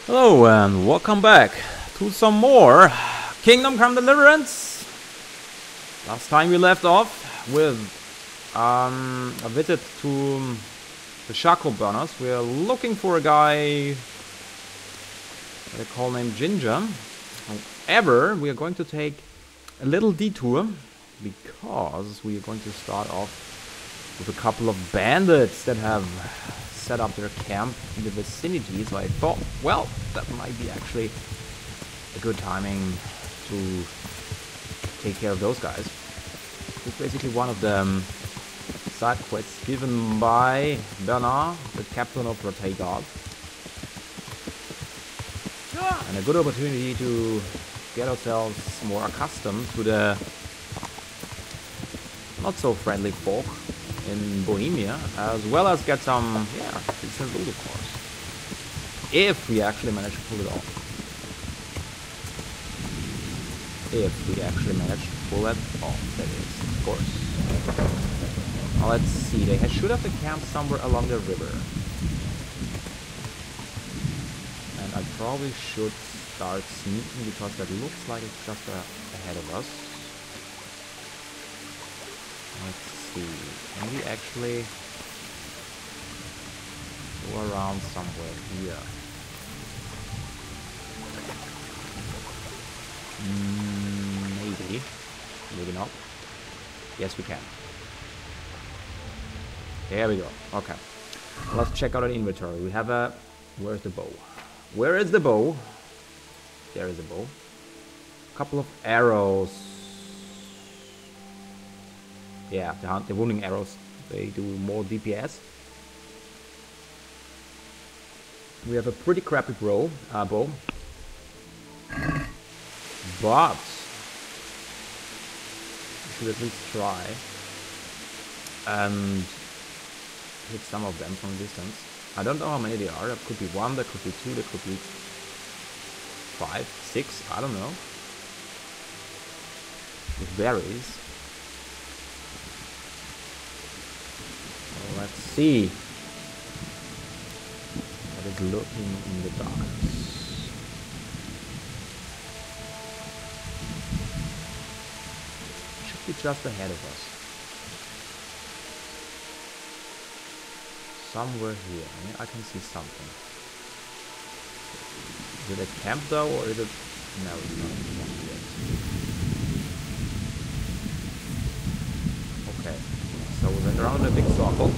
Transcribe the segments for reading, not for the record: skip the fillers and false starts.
Hello and welcome back to some more Kingdom Come Deliverance. Last time we left off with a visit to the charcoal burners. We are looking for a guy that I call named Ginger. However, we are going to take a little detour because we are going to start off with a couple of bandits that have set up their camp in the vicinity. So I thought, well, that might be actually a good timing to take care of those guys. It's basically one of the side quests given by Bernard, the captain of Ratzig, and a good opportunity to get ourselves more accustomed to the not so friendly folk in Bohemia, as well as get some, decent loot, of course. If we actually manage to pull it off. If we actually manage to pull it off, that is, of course. Now let's see, they should have a camp somewhere along the river. And I probably should start sneaking because that looks like it's just ahead of us. Let's see, can we actually go around somewhere here? Maybe. Maybe not. Yes, we can. There we go. Okay. Let's check out our inventory. We have a... Where's the bow? Where is the bow? There is the bow. A couple of arrows. Yeah, the wounding arrows, they do more DPS. We have a pretty crappy bow, but we should at least try and hit some of them from a distance. I don't know how many there are. There could be one, there could be two, there could be 5, 6, I don't know. It varies. Let's see what is lurking in the darkness. Should be just ahead of us. Somewhere here. Yeah, I can see something. Is it a camp though, or is it... No, it's not a camp yet. Okay. So we went around a big circle.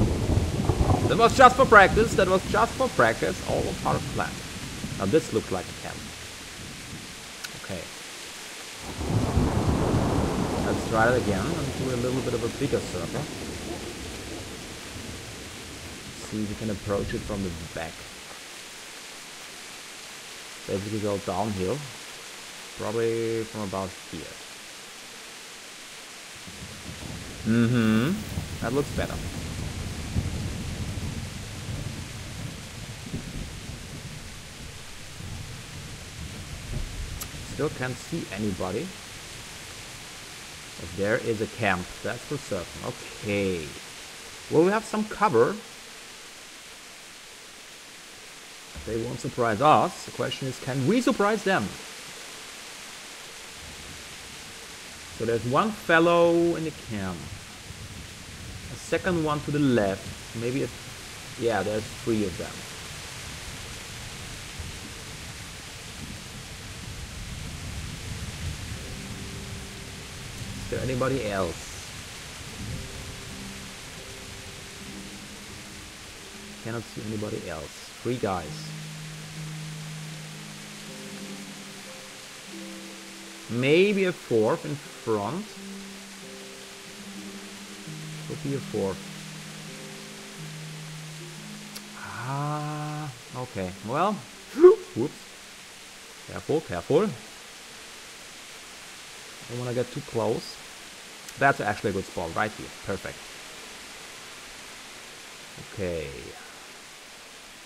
That was just for practice. That was just for practice. All part of the plan. Now this looked like a camp. Okay. Let's try it again and do a little bit of a bigger circle. See if we can approach it from the back. Basically go downhill. Probably from about here. That looks better. Still can't see anybody. But there is a camp, that's for certain. Okay. Well, we have some cover. They won't surprise us. The question is, can we surprise them? So there's one fellow in the camp. A second one to the left. Maybe a... Yeah, there's 3 of them. Is there anybody else? Cannot see anybody else. 3 guys. Maybe a 4th in front. Could be a 4th. Ah, okay. Well, whoops. Careful, careful. Don't want to get too close. That's actually a good spot right here. Perfect. Okay.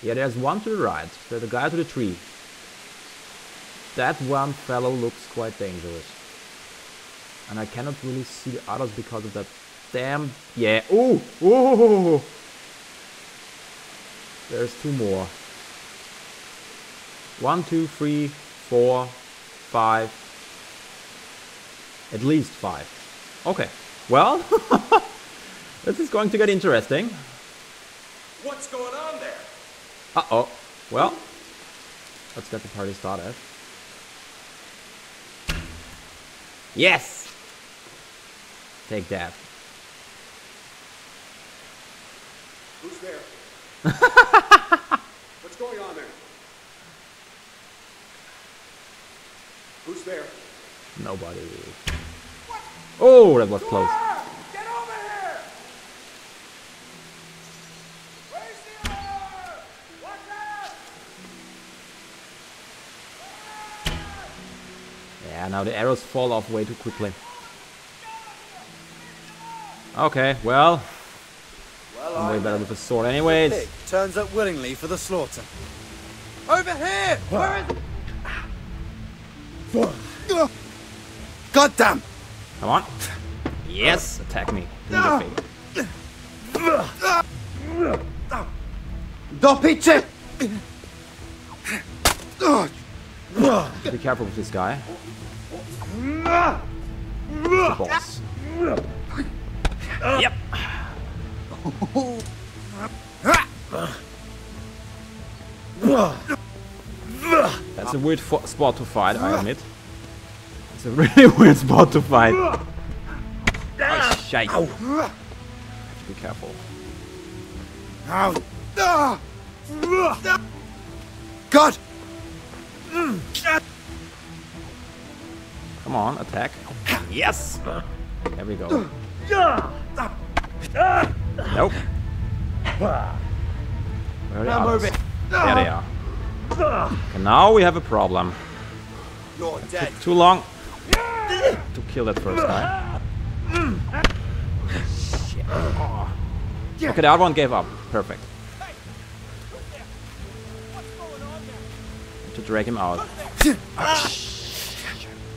Yeah, there's one to the right. There's a guy to the tree. That one fellow looks quite dangerous. And I cannot really see the others because of that damn... Yeah. Ooh! Ooh! There's 2 more. 1, 2, 3, 4, 5. At least 5. Okay. Well, this is going to get interesting. What's going on there? Uh-oh. Well, let's get the party started. Yes! Take that. Who's there? What's going on there? Who's there? Nobody. Oh, that was close. Get over here! Where's the heir? Watch out! Yeah, now the arrows fall off way too quickly. Okay, well, I'm way better with a sword anyways. Pig turns up willingly for the slaughter. Over here! Where is it? God damn! Come on. Yes, attack me. In the face. Do piče! Be careful with this guy. The boss. Yep. That's a weird spot to fight, I admit. It's a really weird spot to fight. Oh, shite. Be careful. God! Come on, attack. Yes! There we go. Nope. Where are the others? There they are. Okay, now we have a problem. You're dead. Too long to kill that first guy. Shit. Oh. Okay, the other one gave up. Perfect. To drag him out. What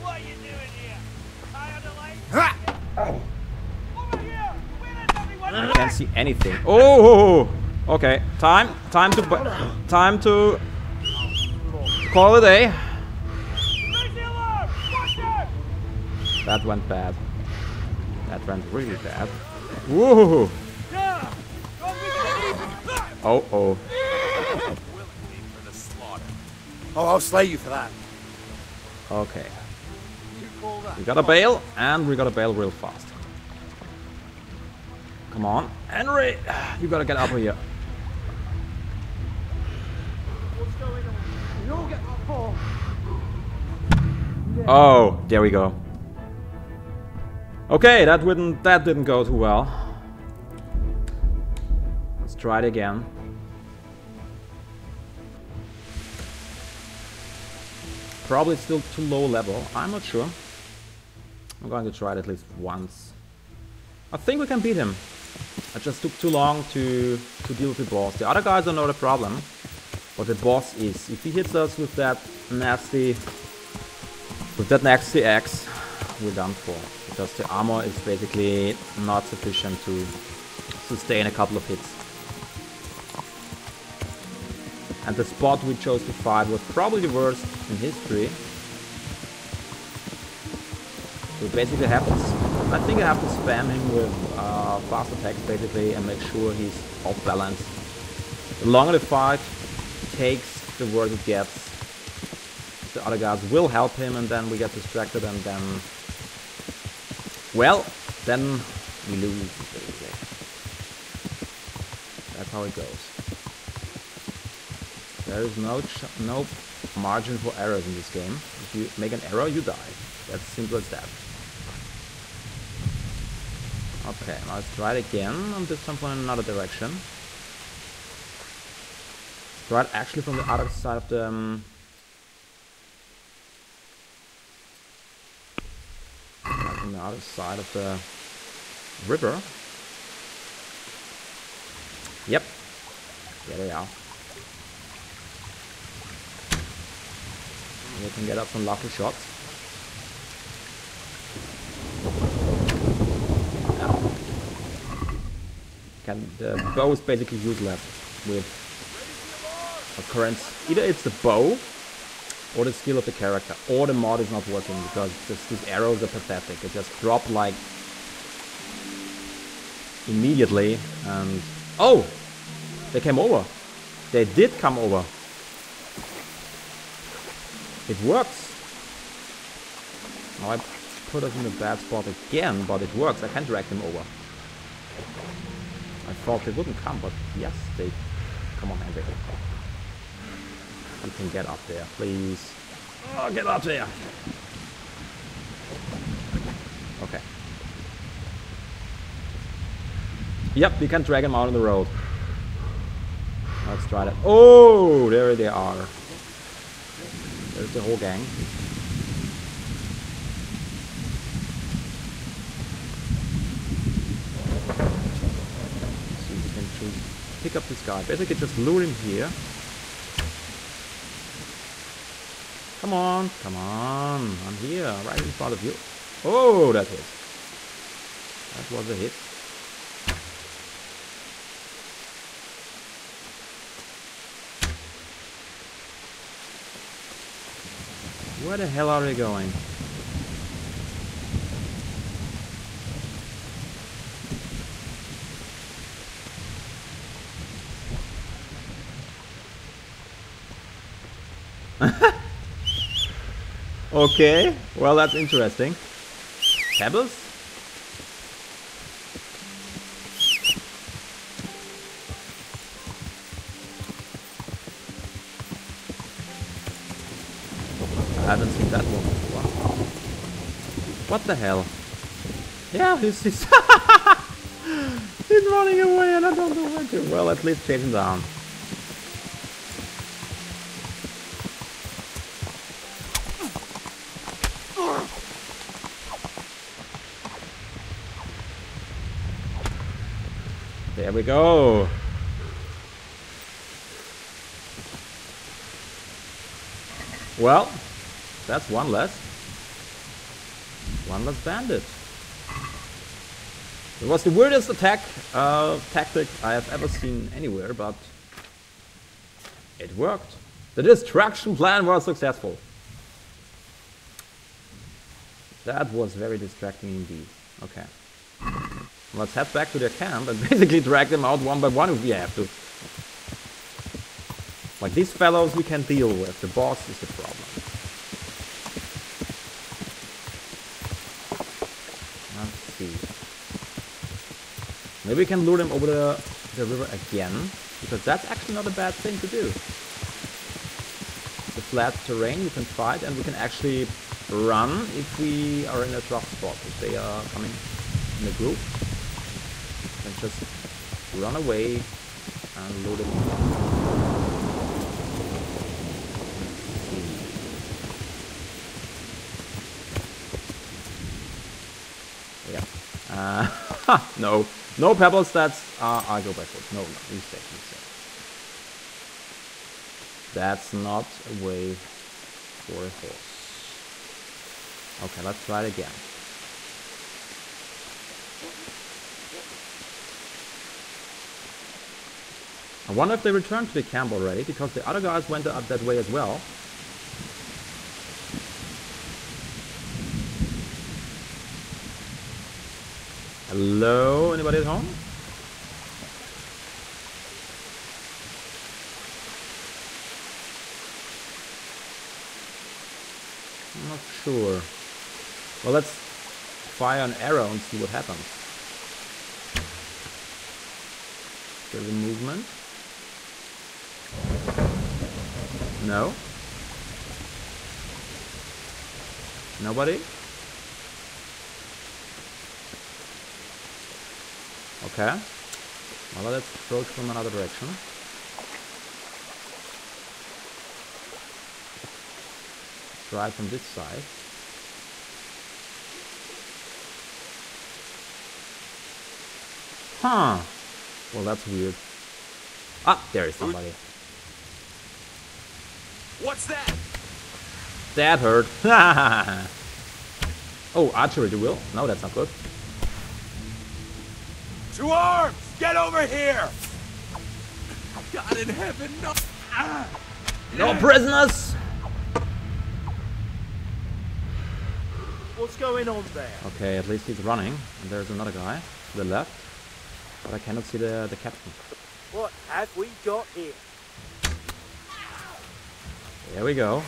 are you doing here? Tired of life? Over here! Where is everyone? I can't see anything. Oh, okay. Time to call it a day. Raise the alarm! Watch out! That went bad. That went really bad. Woohoo! Yeah! Oh. Willingly for the slaughter. Oh, I'll slay you for that. Okay. You call that? We got a bail, and we got a bail real fast. Come on, Henry! You gotta get up here. What's going on? You all get my fall. Oh, there we go. Okay, that didn't go too well. Let's try it again. Probably still too low level. I'm not sure. I'm going to try it at least once. I think we can beat him. I just took too long to deal with the boss. The other guys are not a problem, but the boss is. If he hits us with that nasty axe, we're done for. Because the armor is basically not sufficient to sustain a couple of hits. And the spot we chose to fight was probably the worst in history. So basically I think I have to spam him with fast attacks basically and make sure he's off balance. The longer the fight takes, the worse it gets. The other guys will help him and then we get distracted and then... Well, then we lose basically. That's how it goes. There is no margin for errors in this game. If you make an error, you die. That's simple as that. Okay, now let's try it again, and this time from another direction. Let's try it actually from the other side of the... from the other side of the river. Yep. There they are. We can get up some lucky shots. The bow is basically useless with occurrence. Either it's the bow or the skill of the character, or the mod is not working, because these arrows are pathetic. They just drop like immediately, and oh, they came over. They did come over. It works. Now I put us in a bad spot again, but it works. I can drag them over. I thought they wouldn't come, but yes, they... Come on, Henry. You can get up there, please. Oh, get up there! Okay. Yep, we can drag them out on the road. Let's try that. Oh, there they are. There's the whole gang. See if we can pick up this guy. Basically just lure him here. Come on, come on. I'm here, right in front of you. Oh, that hit. That was a hit. Where the hell are they going? Okay, well that's interesting. Pebbles? I haven't seen that one before. What the hell? Yeah, he's he's running away and I don't know where to. Well, at least chase him down. There we go. Well, that's one less. One less bandit. It was the weirdest attack tactic I have ever seen anywhere, but it worked. The distraction plan was successful. That was very distracting indeed. Okay. Let's head back to their camp and basically drag them out one by one if we have to. Like these fellows we can deal with. The boss is the problem. Let's see. Maybe we can lure them over the river again, because that's actually not a bad thing to do. The flat terrain you can fight, and we can actually run if we are in a rough spot. If they are coming in a group, we can just run away and lure them over. No, no pebbles. That's I go backwards. No, you stay. That's not a way for a horse. Okay, let's try it again. I wonder if they returned to the camp already, because the other guys went up that way as well. Hello? Anybody at home? I'm not sure. Well, let's fire an arrow and see what happens. There's a movement. No? Nobody? Okay. Well, let's approach from another direction. Try from this side. Huh. Well, that's weird. Ah, there is somebody. What's that? That hurt. Oh, archery duel. No, that's not good. To arms! Get over here! God in heaven, no! No prisoners! What's going on there? Okay, at least he's running. And there's another guy to the left. But I cannot see the captain. What have we got here? There we go.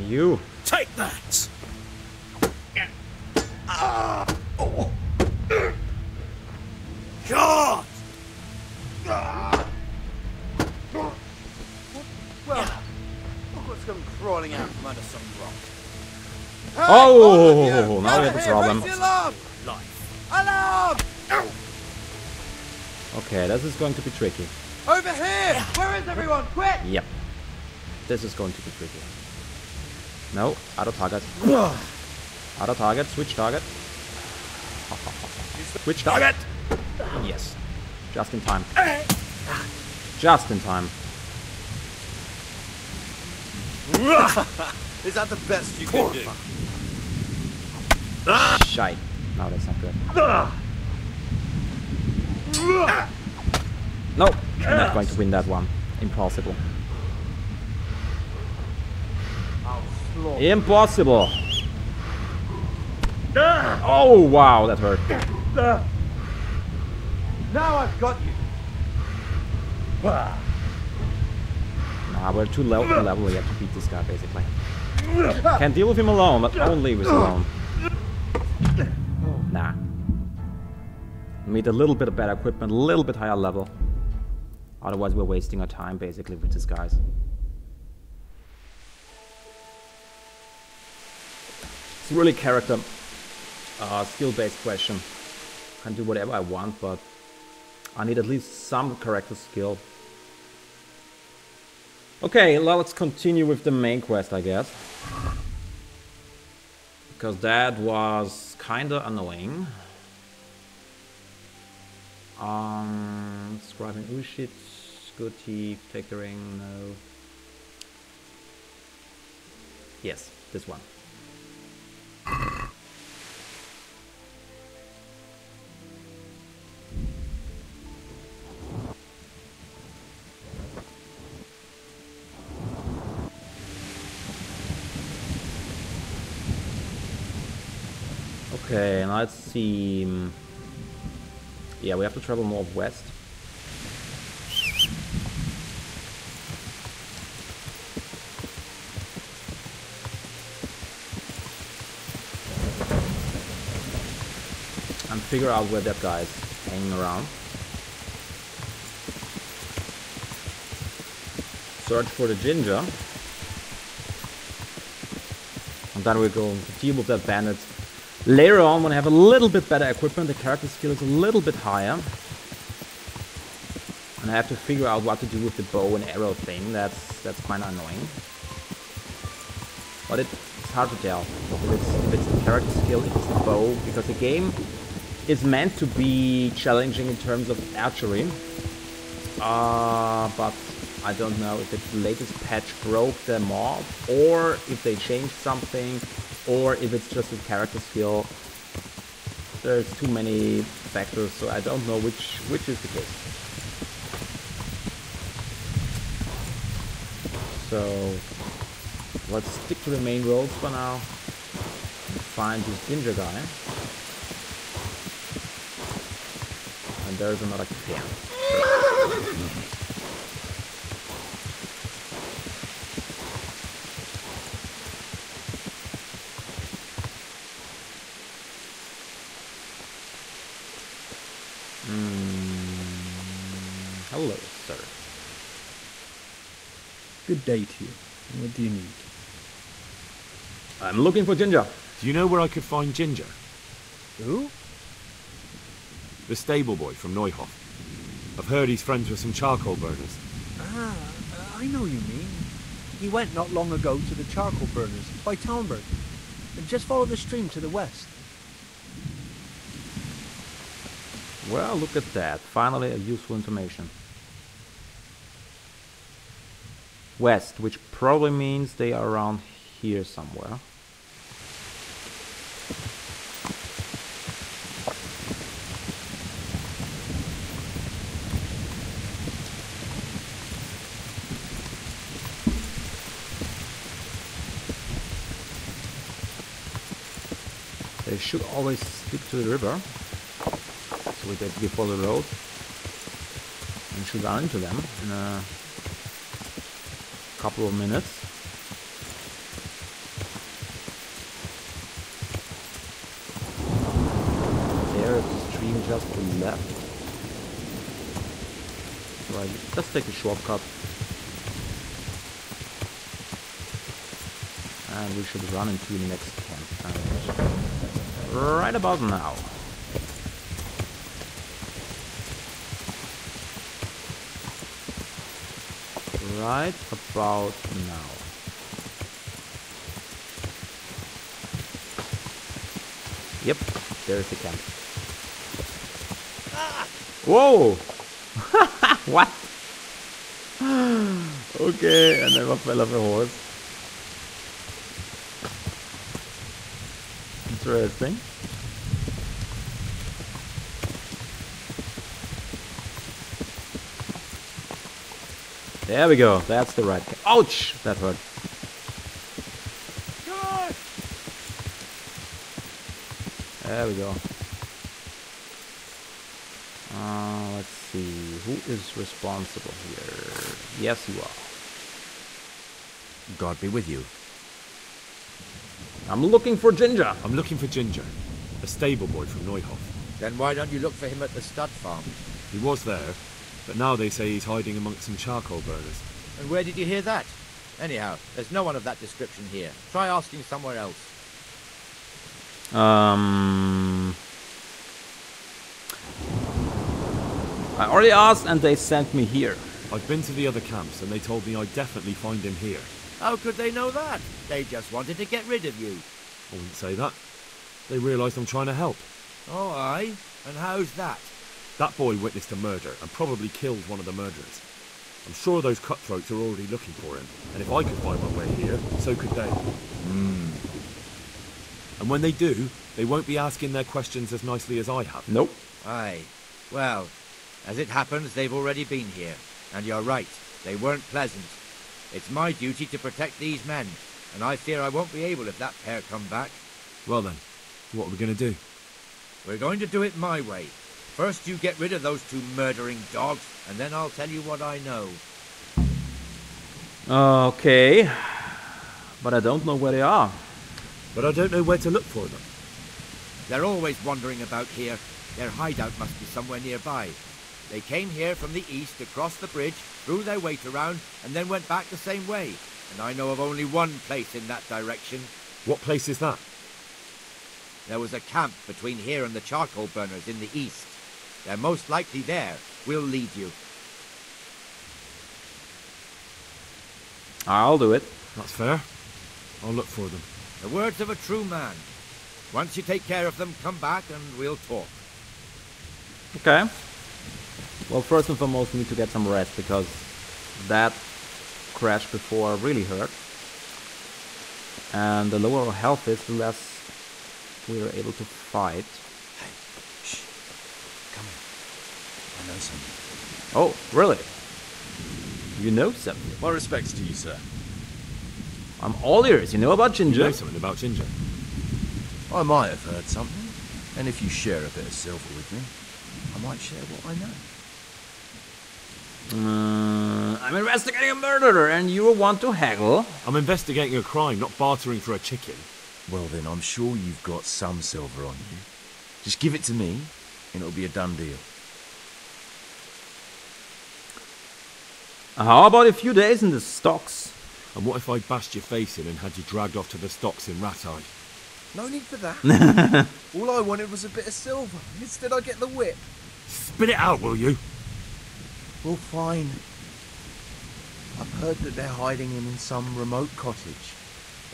You. Take that! God! Well, look what's come crawling out from under some rock. Oh, now we have a problem. Alarm! Life. Alarm! Okay, this is going to be tricky. Over here! Where is everyone? Quick! Yep. This is going to be tricky. No, out of target. Out of target, switch target. Switch target! Yes. Just in time. Just in time. Is that the best you can do? Shite. No, that's not good. No, I'm not going to win that one. Impossible. Impossible. Oh, wow, that hurt. Now I've got you. Nah, we're too low level yet to beat this guy, basically. Can't deal with him alone, but only with alone. Nah. Need a little bit of better equipment, a little bit higher level. Otherwise we're wasting our time, basically, with these guys. It's really character, skill-based question. I can do whatever I want, but I need at least some character skill. Okay, well, let's continue with the main quest, I guess. Because that was kinda annoying. Scribing Ushit, good thief, take the ring, no. Yes, this one. Okay, now let's see. Yeah, we have to travel northwest. And figure out where that guy is hanging around. Search for the ginger. And then we're going to deal with that bandit. Later on, when I have a little bit better equipment, the character skill is a little bit higher. And I have to figure out what to do with the bow and arrow thing. That's kind of annoying. But it's hard to tell if it's the character skill, if it's the bow, because the game is meant to be challenging in terms of archery. But I don't know if it's the latest patch broke the mob, or if they changed something, or if it's just a character skill. There's too many factors, so I don't know which is the case. So let's stick to the main roads for now and find this ginger guy. And there's another camp. Hello, sir. Good day to you. What do you need? I'm looking for Ginger. Do you know where I could find Ginger? Who? The stable boy from Neuhof. I've heard he's friends with some charcoal burners. I know you mean. He went not long ago to the charcoal burners by Talmberg. Just follow the stream to the west. Well, look at that. Finally, a useful information. West, which probably means they are around here somewhere. They should always stick to the river. So we get before the road. And should run into them in a couple of minutes. There is the stream just to the left. So I just take a shortcut. And we should run into the next camp. Right about now. Right about now. Yep, there's the camp. Ah! Whoa! What? Okay, I never fell off a horse. Interesting. There we go. That's the right camp. Ouch! That hurt. There we go. Let's see. Who is responsible here? Yes, you are. God be with you. I'm looking for Ginger. I'm looking for Ginger, a stable boy from Neuhof. Then why don't you look for him at the stud farm? He was there, but now they say he's hiding amongst some charcoal burners. And where did you hear that? Anyhow, there's no one of that description here. Try asking somewhere else. I already asked and they sent me here. I've been to the other camps and they told me I'd definitely find him here. How could they know that? They just wanted to get rid of you. I wouldn't say that. They realised I'm trying to help. Oh, aye? And how's that? That boy witnessed a murder and probably killed one of the murderers. I'm sure those cutthroats are already looking for him, and if I could find my way here, so could they. And when they do, they won't be asking their questions as nicely as I have. Nope. Aye. Well, as it happens, they've already been here. And you're right, they weren't pleasant. It's my duty to protect these men, and I fear I won't be able if that pair come back. Well then, what are we going to do? We're going to do it my way. First you get rid of those two murdering dogs, and then I'll tell you what I know. Okay. But I don't know where they are. But I don't know where to look for them. They're always wandering about here. Their hideout must be somewhere nearby. They came here from the east, across the bridge, threw their weight around, and then went back the same way. And I know of only one place in that direction. What place is that? There was a camp between here and the charcoal burners in the east. They're most likely there. We'll lead you. I'll do it. That's fair. I'll look for them. The words of a true man. Once you take care of them, come back and we'll talk. Okay. Well, first and foremost, we need to get some rest, because that crash before really hurt. And the lower our health is, the less we are able to fight. Hey, shh. Come here. I know something. Oh, really? You know something? My respects to you, sir. I'm all ears. You know about You Ginger? know something about Ginger? I might have heard something, and if you share a bit of silver with me, I might share what I know. I'm investigating a murderer, and you want to haggle? I'm investigating a crime, not bartering for a chicken. Well then, I'm sure you've got some silver on you. Just give it to me, and it'll be a done deal. How about a few days in the stocks? And what if I bashed your face in and had you dragged off to the stocks in Ratzig? No need for that. All I wanted was a bit of silver. Instead I get the whip. Spit it out, will you? Well, fine. I've heard that they're hiding him in some remote cottage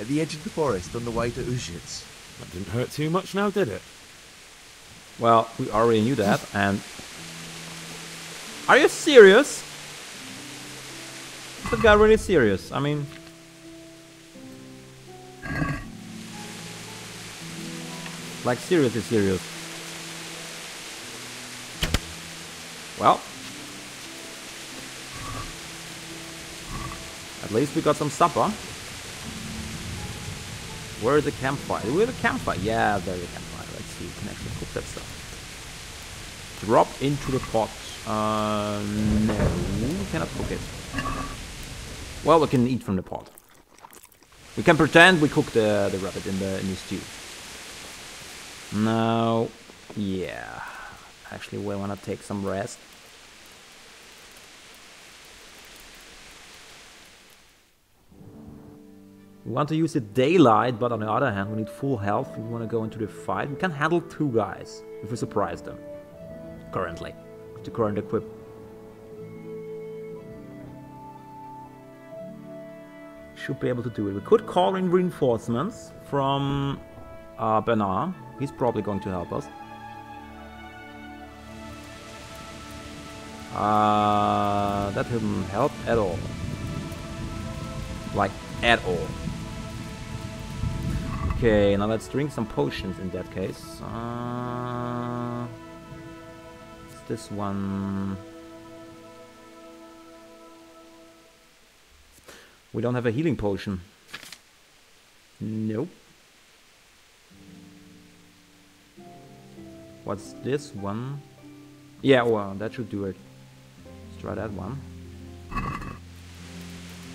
at the edge of the forest on the way to Ushitz. That didn't hurt too much now, did it? Well, we already knew that, and... Are you serious? Is that guy really serious? I mean... Like, seriously serious. Well... At least we got some supper. Where is the campfire? Do we have a campfire? Yeah, there's a campfire. see. We can actually cook that stuff. Drop into the pot. No, we cannot cook it. Well, we can eat from the pot. We can pretend we cook the rabbit in the stew. Now, yeah. Actually, we want to take some rest. We want to use the daylight, but on the other hand, we need full health. We want to go into the fight. We can handle 2 guys if we surprise them. Currently, with the current equip. Should be able to do it. We could call in reinforcements from Bernard. He's probably going to help us. That didn't help at all. Like, at all. Okay, now let's drink some potions in that case. It's this one. We don't have a healing potion. Nope. What's this one? Yeah, well, that should do it. Let's try that one.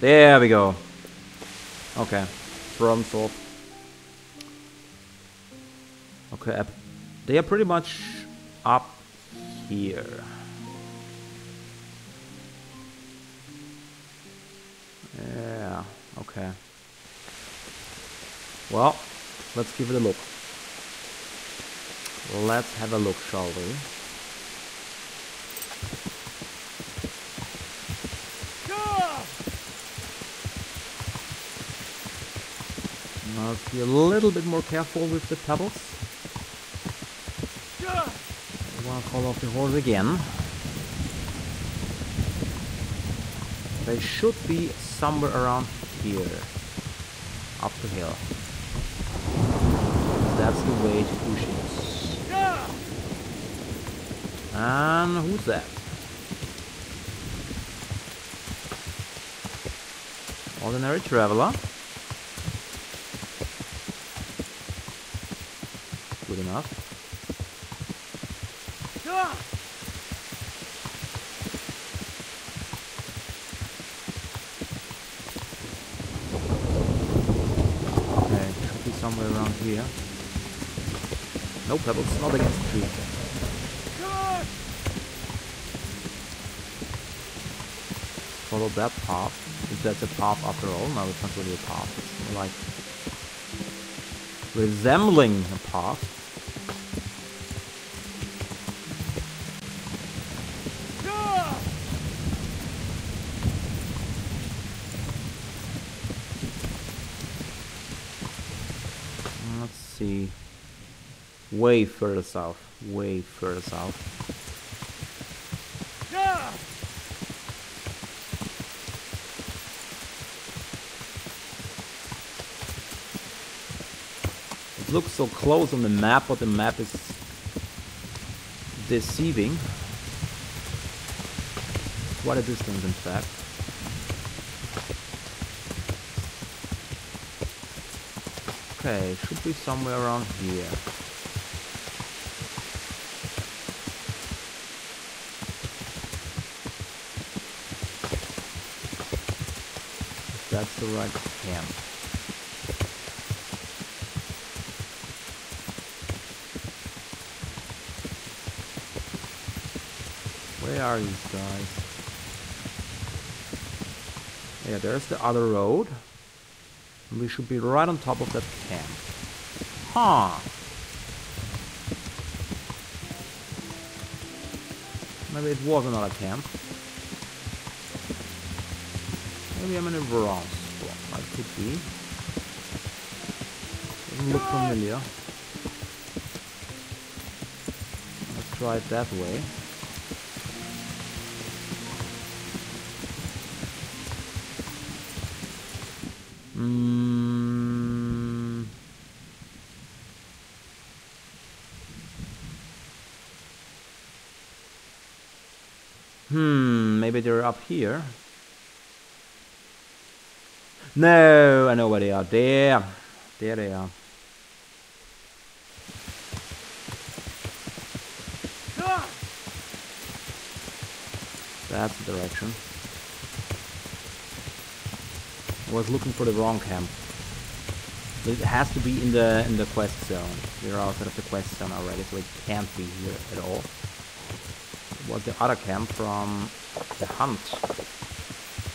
There we go. Okay. Problem solved. Okay, they are pretty much up here. Yeah, okay. Well, let's give it a look. Let's have a look, shall we? Must be a little bit more careful with the pebbles. I want to call off the horse again. They should be somewhere around here. Up the hill. That's the way to push it. And who's that? Ordinary traveler. Good enough. Okay, should be somewhere around here. No pebbles, not against the tree. Follow that path. If that's a path after all. No, it's not really a path. It's more like resembling a path. Let's see. Way further south. Way further south. It looks so close on the map, but the map is deceiving. Quite a distance, in fact. Okay, should be somewhere around here. If that's the right camp. Where are these guys? Yeah, there's the other road. And we should be right on top of that camp. Huh. Maybe it was another camp. Maybe I'm in a wrong spot. That could be. Doesn't look familiar. Let's try it that way. Maybe they're up here. No, I know where they are. There they are. That's the direction. I was looking for the wrong camp. But it has to be in the quest zone. We're outside of the quest zone already, so it can't be here at all. It was the other camp from the hunt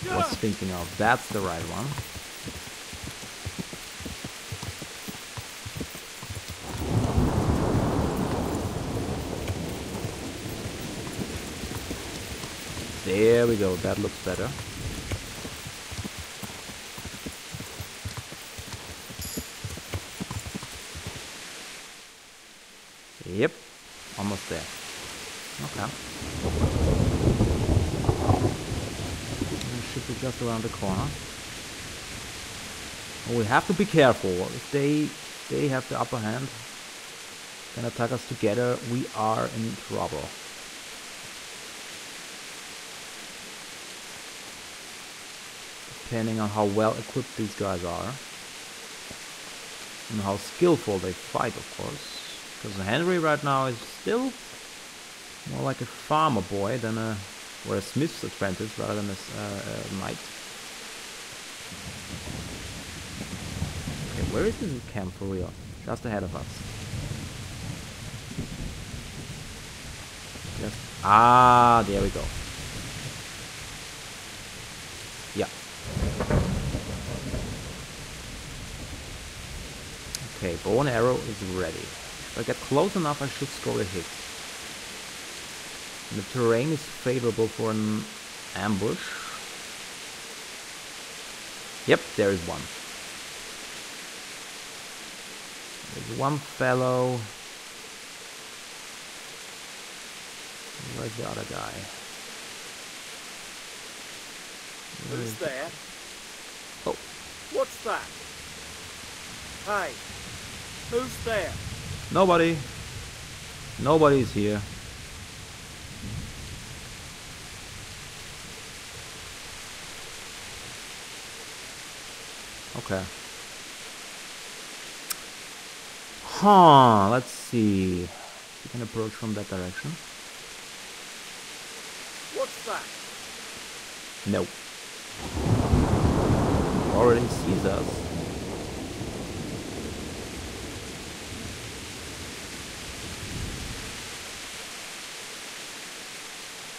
I was thinking of. That's the right one. There we go, that looks better. Yep, almost there. Okay. Should be just around the corner. Oh, we have to be careful. If they have the upper hand, can attack us together, we are in trouble. Depending on how well equipped these guys are. And how skillful they fight, of course. Because Henry right now is still more like a farmer boy than a smith's apprentice rather than a knight. Okay, where is this camp for real? Just ahead of us. Just there we go. Yeah. Okay, bow and arrow is ready. If I get close enough, I should score a hit. The terrain is favorable for an ambush. Yep, there is one. There's one fellow. Where's the other guy? Who's there? Oh. What's that? Hey, who's there? Nobody. Nobody's here. Okay. Let's see. We can approach from that direction. What's that? No. Already sees us.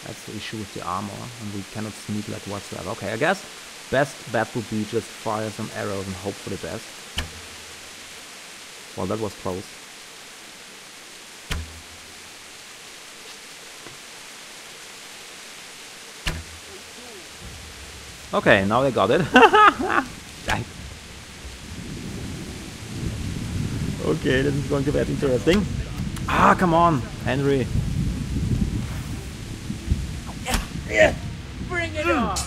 That's the issue with the armor, and we cannot sneak like whatsoever. Okay, I guess best bet would be just fire some arrows and hope for the best. Well, that was close. Okay, now they got it. Okay, this is going to get interesting. Ah, come on, Henry. Bring it on!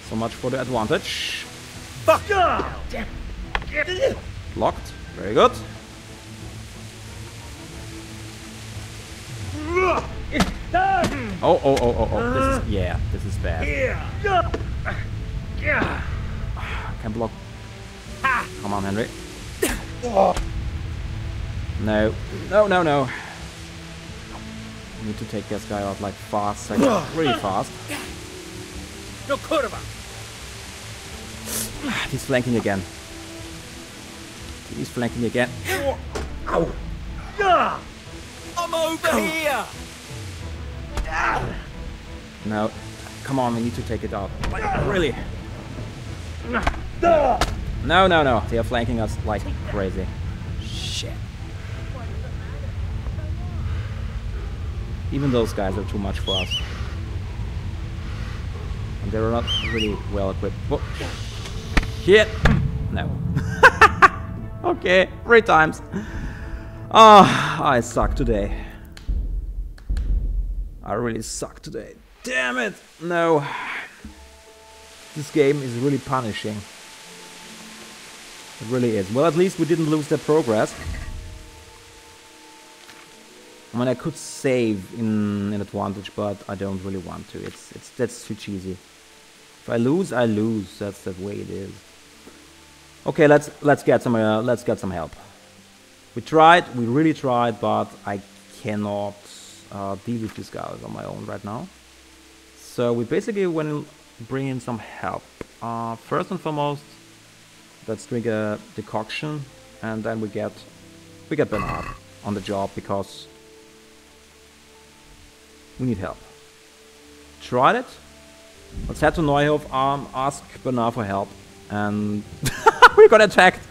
So much for the advantage. Fuck off! Locked. Very good. Oh. This is, yeah, this is bad. Can block. Come on, Henry. No. No. Need to take this guy out like fast, like really fast. No kurva! He's flanking again. He's flanking again. Ow! I'm over here! No. Come on, we need to take it out. Like, really. No. They are flanking us like crazy. Shit. Even those guys are too much for us. And they're not really well equipped. Whoa. Shit! No. Okay, 3 times. I suck today. I really suck today. Damn it! No. This game is really punishing. It really is. Well, at least we didn't lose the progress. I mean, I could save in advantage, but I don't really want to. That's too cheesy. If I lose, I lose. That's the way it is. Okay, let's get some help. We really tried, but I cannot deal with these guys on my own right now. So we basically want to bring in some help. First and foremost, let's drink a decoction, and then we get Bernard on the job because we need help. Tried it. Let's head to Neuhof, ask Bernard for help, and we got attacked.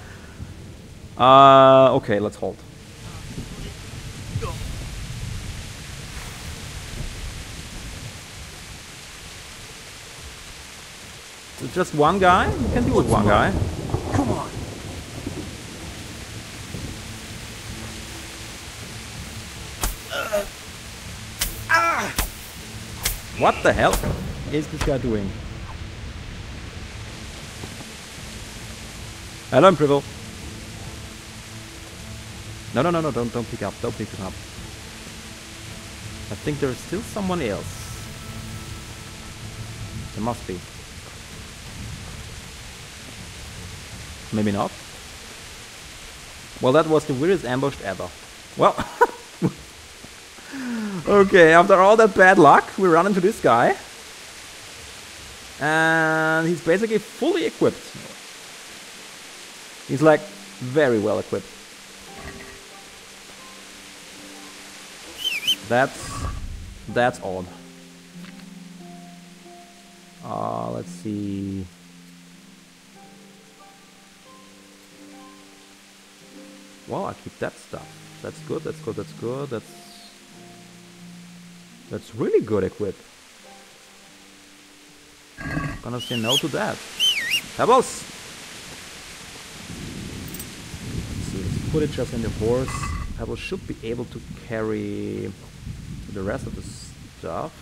Okay, let's hold. It's just one guy? We can deal with one guy. Come on. What the hell is this guy doing? Hello, Privel. No, don't pick up, don't pick him up. I think there's still someone else. There must be. Maybe not. Well, that was the weirdest ambush ever. Well, okay, after all that bad luck, we run into this guy. And he's basically fully equipped. He's like very well equipped. That's odd. Let's see. Well, I keep that stuff. That's good, that's good, that's good. That's really good equipped. Gonna say no to that. Pebbles! Let's see, let's put it just in the horse. Pebbles should be able to carry the rest of the stuff.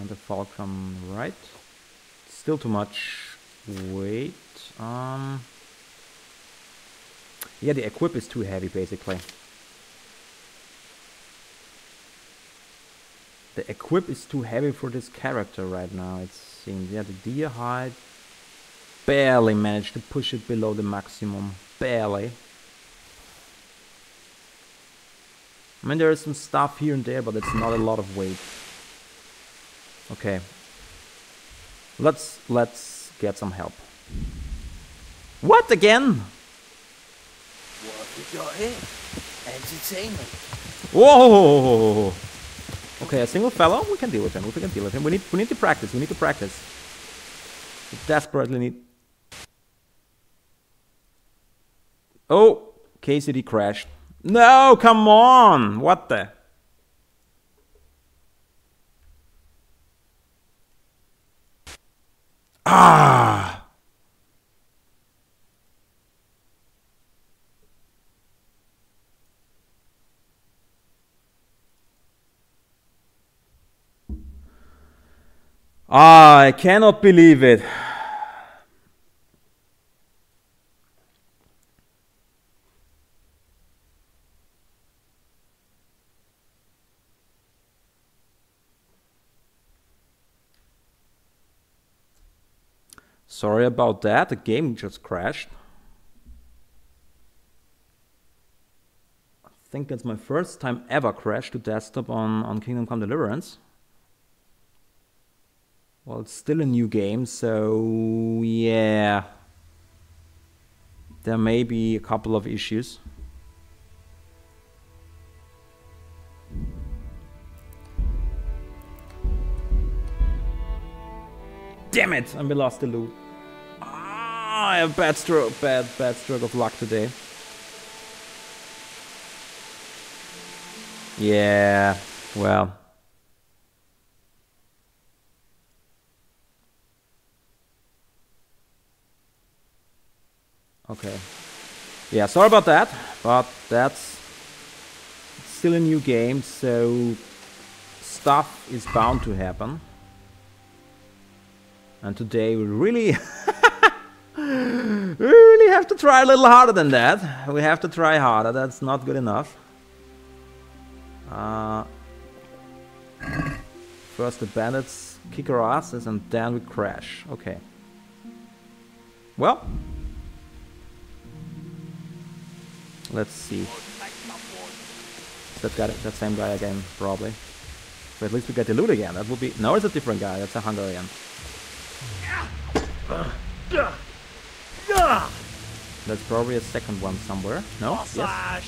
The Falcon, right? Still too much weight. Yeah, the equip is too heavy, basically. The equip is too heavy for this character right now, it seems. Yeah, the deer hide barely managed to push it below the maximum. Barely. I mean, there is some stuff here and there, but it's not a lot of weight. Okay. Let's get some help. What again? What have we got here? Entertainment. Whoa! Okay, a single fellow, we can deal with him. We can deal with him. We need to practice. We need to practice. We desperately need. Oh, KCD crashed. No, come on! What the? Ah! I cannot believe it. Sorry about that, the game just crashed. I think it's my first time ever crashed to desktop on Kingdom Come Deliverance. Well, it's still a new game, so yeah. There may be a couple of issues. Damn it! And we lost the loot. Ah, I have bad stroke of luck today. Yeah, well. Okay. Yeah, sorry about that, but that's still a new game, so stuff is bound to happen. And today we really have to try a little harder than that. We have to try harder, that's not good enough. First the bandits kick our asses and then we crash. Okay. Well, let's see. That guy, that same guy again, probably. But at least we get the loot again. That would be. No, it's a different guy. That's a Hungarian. That's probably a second one somewhere. No? Yes.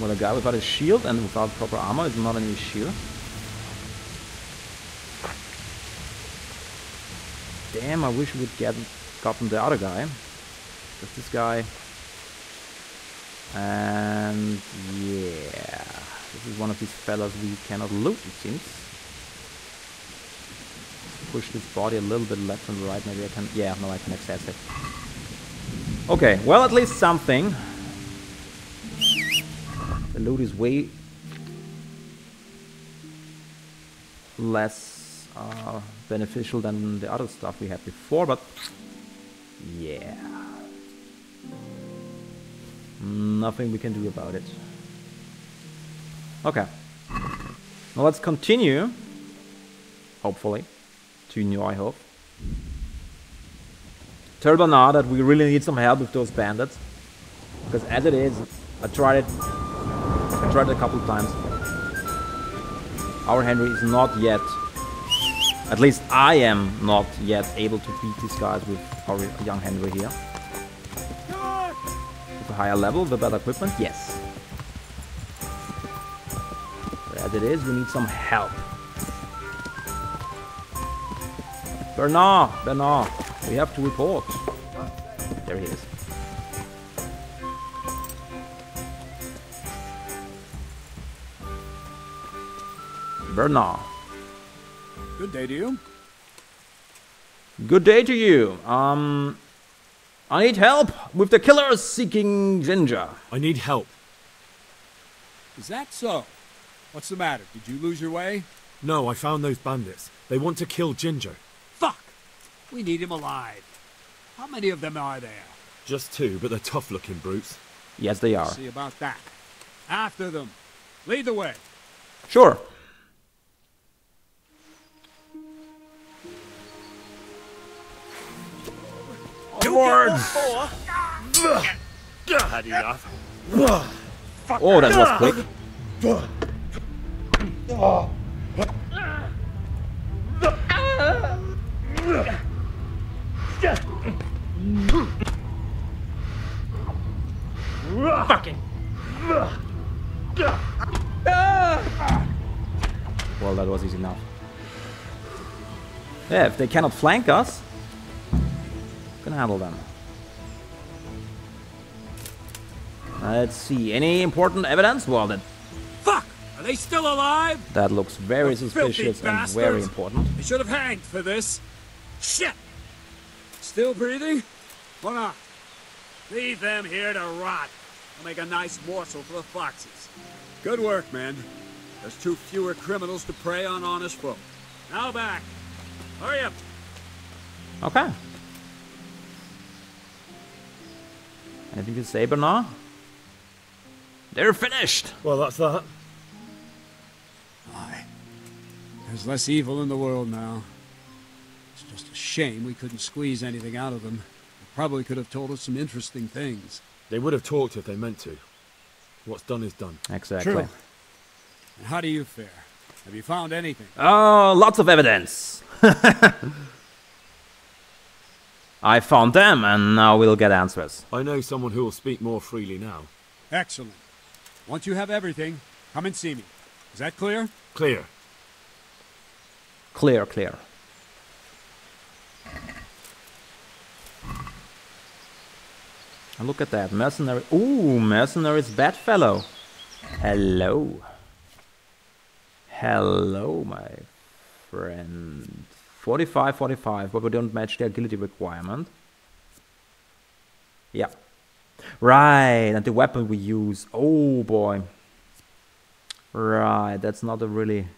Well, a guy without a shield and without proper armor is not an issue. Damn, I wish we would gotten the other guy. Just this guy. And yeah, this is one of these fellas we cannot loot, it seems. Push this body a little bit left and right. Maybe I can. Yeah, no, I can access it. Okay, well, at least something. The loot is way less beneficial than the other stuff we had before, but yeah, nothing we can do about it. Okay, now let's continue, hopefully, to Neuhof. Tell now that we really need some help with those bandits, because as it is, I tried it a couple of times. Our Henry is not yet, at least I am not yet able to beat these guys with our young Henry here. With a higher level, with better equipment, yes. But as it is, we need some help. Bernard, we have to report. There he is. Bernard. Good day to you. Good day to you. I need help with the killers seeking Ginger. I need help. Is that so? What's the matter? Did you lose your way? No, I found those bandits. They want to kill Ginger. Fuck! We need him alive. How many of them are there? Just 2, but they're tough-looking brutes. Yes, they are. See about that. After them. Lead the way. Sure. Onwards! Had enough. Oh, that was quick. Fucking! Well, that was easy enough. Yeah, if they cannot flank us, we can handle them. Let's see, any important evidence? Well, Fuck! Are they still alive? that looks very suspicious and bastards. very important. They should have hanged for this. Shit! Still breathing? Or not? Leave them here to rot. I'll make a nice morsel for the foxes. Good work, men. There's 2 fewer criminals to prey on honest folk. Now back. Hurry up. Okay. Anything to say, Bernard? They're finished! Well, that's that. Aye. There's less evil in the world now. It's just a shame we couldn't squeeze anything out of them. They probably could have told us some interesting things. They would have talked if they meant to. What's done is done. Exactly. True. And how do you fare? Have you found anything? Oh, lots of evidence. I found them, and now we'll get answers. I know someone who will speak more freely now. Excellent. Once you have everything, come and see me. Is that clear? Clear. Clear, clear. And look at that, mercenary. Ooh, mercenary's bedfellow. Hello. Hello, my friend. 45, 45, but we don't match the agility requirement. Yeah. Right, and the weapon we use. Oh boy. Right, that's not a really...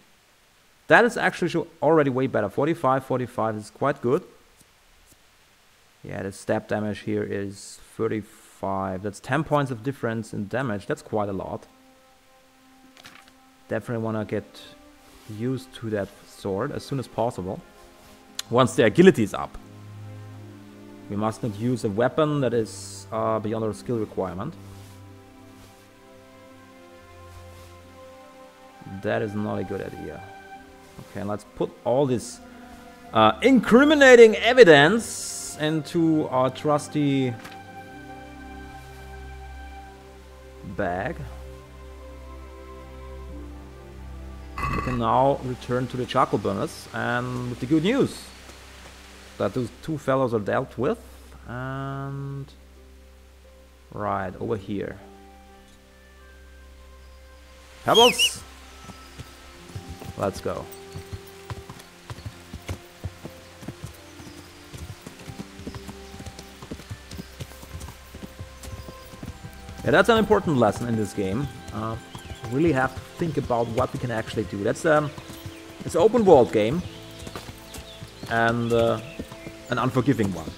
That is actually already way better. 45, 45 is quite good. Yeah, the stab damage here is 35. That's 10 points of difference in damage. That's quite a lot. Definitely want to get used to that sword as soon as possible. Once the agility is up. We must not use a weapon that is beyond our skill requirement. That is not a good idea. Okay, let's put all this incriminating evidence into our trusty bag. We can now return to the charcoal burners, and with the good news that those two fellows are dealt with. And right over here, pebbles. Let's go. Yeah, that's an important lesson in this game. Really have to think about what we can actually do. That's it's an open world game, and an unforgiving one.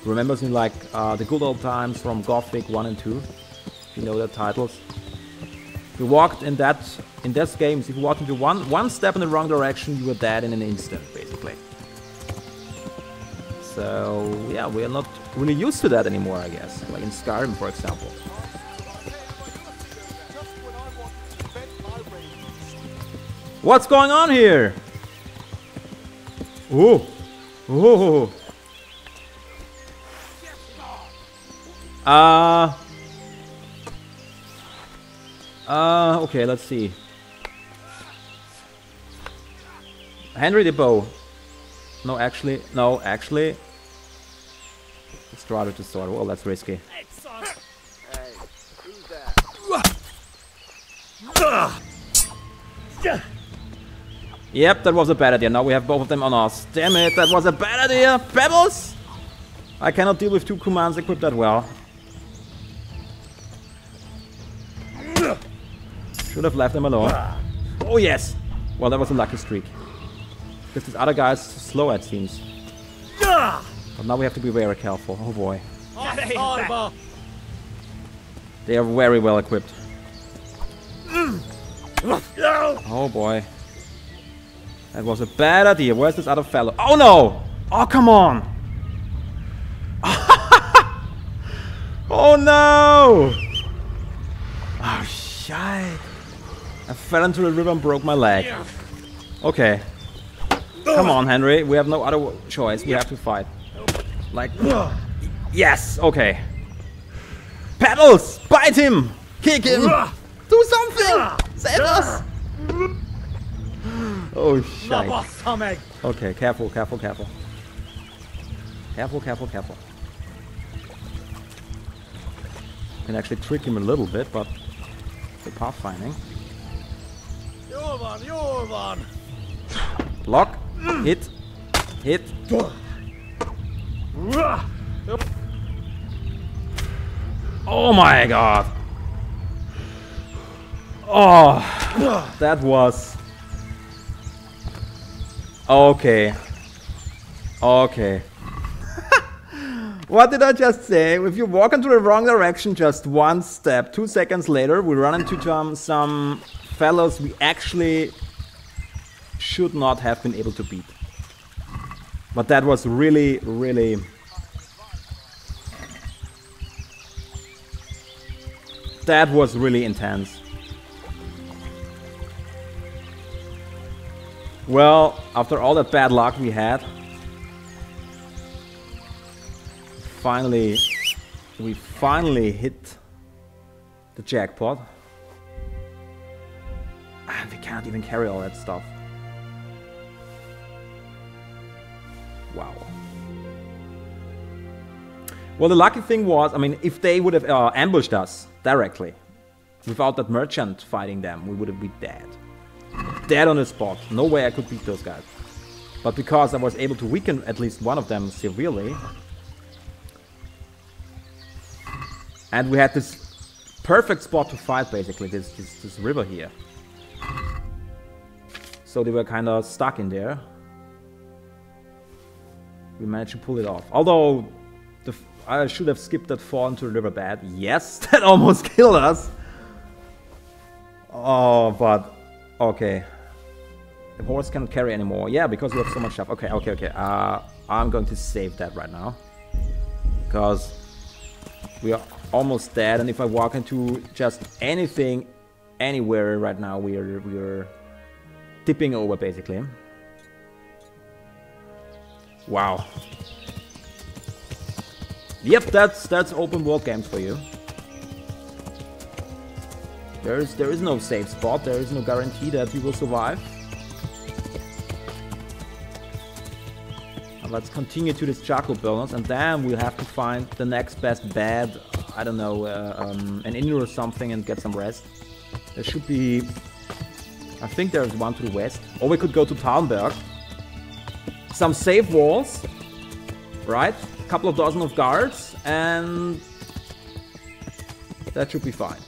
It remembers me like the good old times from Gothic 1 and 2. If you know their titles. If you walked in those games, if you walked into one step in the wrong direction, you were dead in an instant, basically. So yeah, we are not really used to that anymore, I guess. Like in Skyrim, for example. What's going on here? Ooh. Ooh. Okay, let's see. Henry the Bow. No, actually. Let's try to sword. Well, that's risky. Hey, who's that? Yep, that was a bad idea. Now we have both of them on us. Damn it, that was a bad idea. Pebbles! I cannot deal with two commands equipped that well. Should have left them alone. Oh yes! Well, that was a lucky streak. Because this other guy's slow, it seems. But now we have to be very careful. Oh boy. They are very well equipped. Oh boy. That was a bad idea. Where's this other fellow? Oh no! Oh, come on! Oh no! Oh shite! I fell into the river and broke my leg. Okay. Come on, Henry. We have no other choice. We have to fight. Like... Yes! Okay. Pedals! Bite him! Kick him! Do something! Save us! Oh shit. Okay, careful. Careful. Can actually trick him a little bit, but the pathfinding. You're one. Block. Hit. Oh my god. Oh, that was... Okay. What did I just say? If you walk into the wrong direction just one step, 2 seconds later, we run into some fellows we actually should not have been able to beat. But that was really... That was really intense. Well, after all that bad luck we had, we finally hit the jackpot. And we can't even carry all that stuff. Wow. Well, the lucky thing was, I mean, if they would have ambushed us directly, without that merchant fighting them, we would have been dead. Dead on the spot. No way I could beat those guys. But because I was able to weaken at least one of them severely, and we had this perfect spot to fight, basically, this river here. So they were kind of stuck in there. We managed to pull it off. Although, I should have skipped that fall into the river bed. Yes, that almost killed us. Oh, but... Okay. The horse cannot carry anymore. Yeah, because we have so much stuff. Okay. I'm going to save that right now. Because we are almost dead, and if I walk into just anything, anywhere right now, we're tipping over, basically. Wow. Yep, that's open world games for you. There is no safe spot. There is no guarantee that we will survive. And let's continue to this charcoal burners, and then we'll have to find the next best bed. I don't know, an inn or something, and get some rest. There should be... I think there's one to the west. Or we could go to Talmberg. Some safe walls. Right? A couple of dozen of guards. And... that should be fine.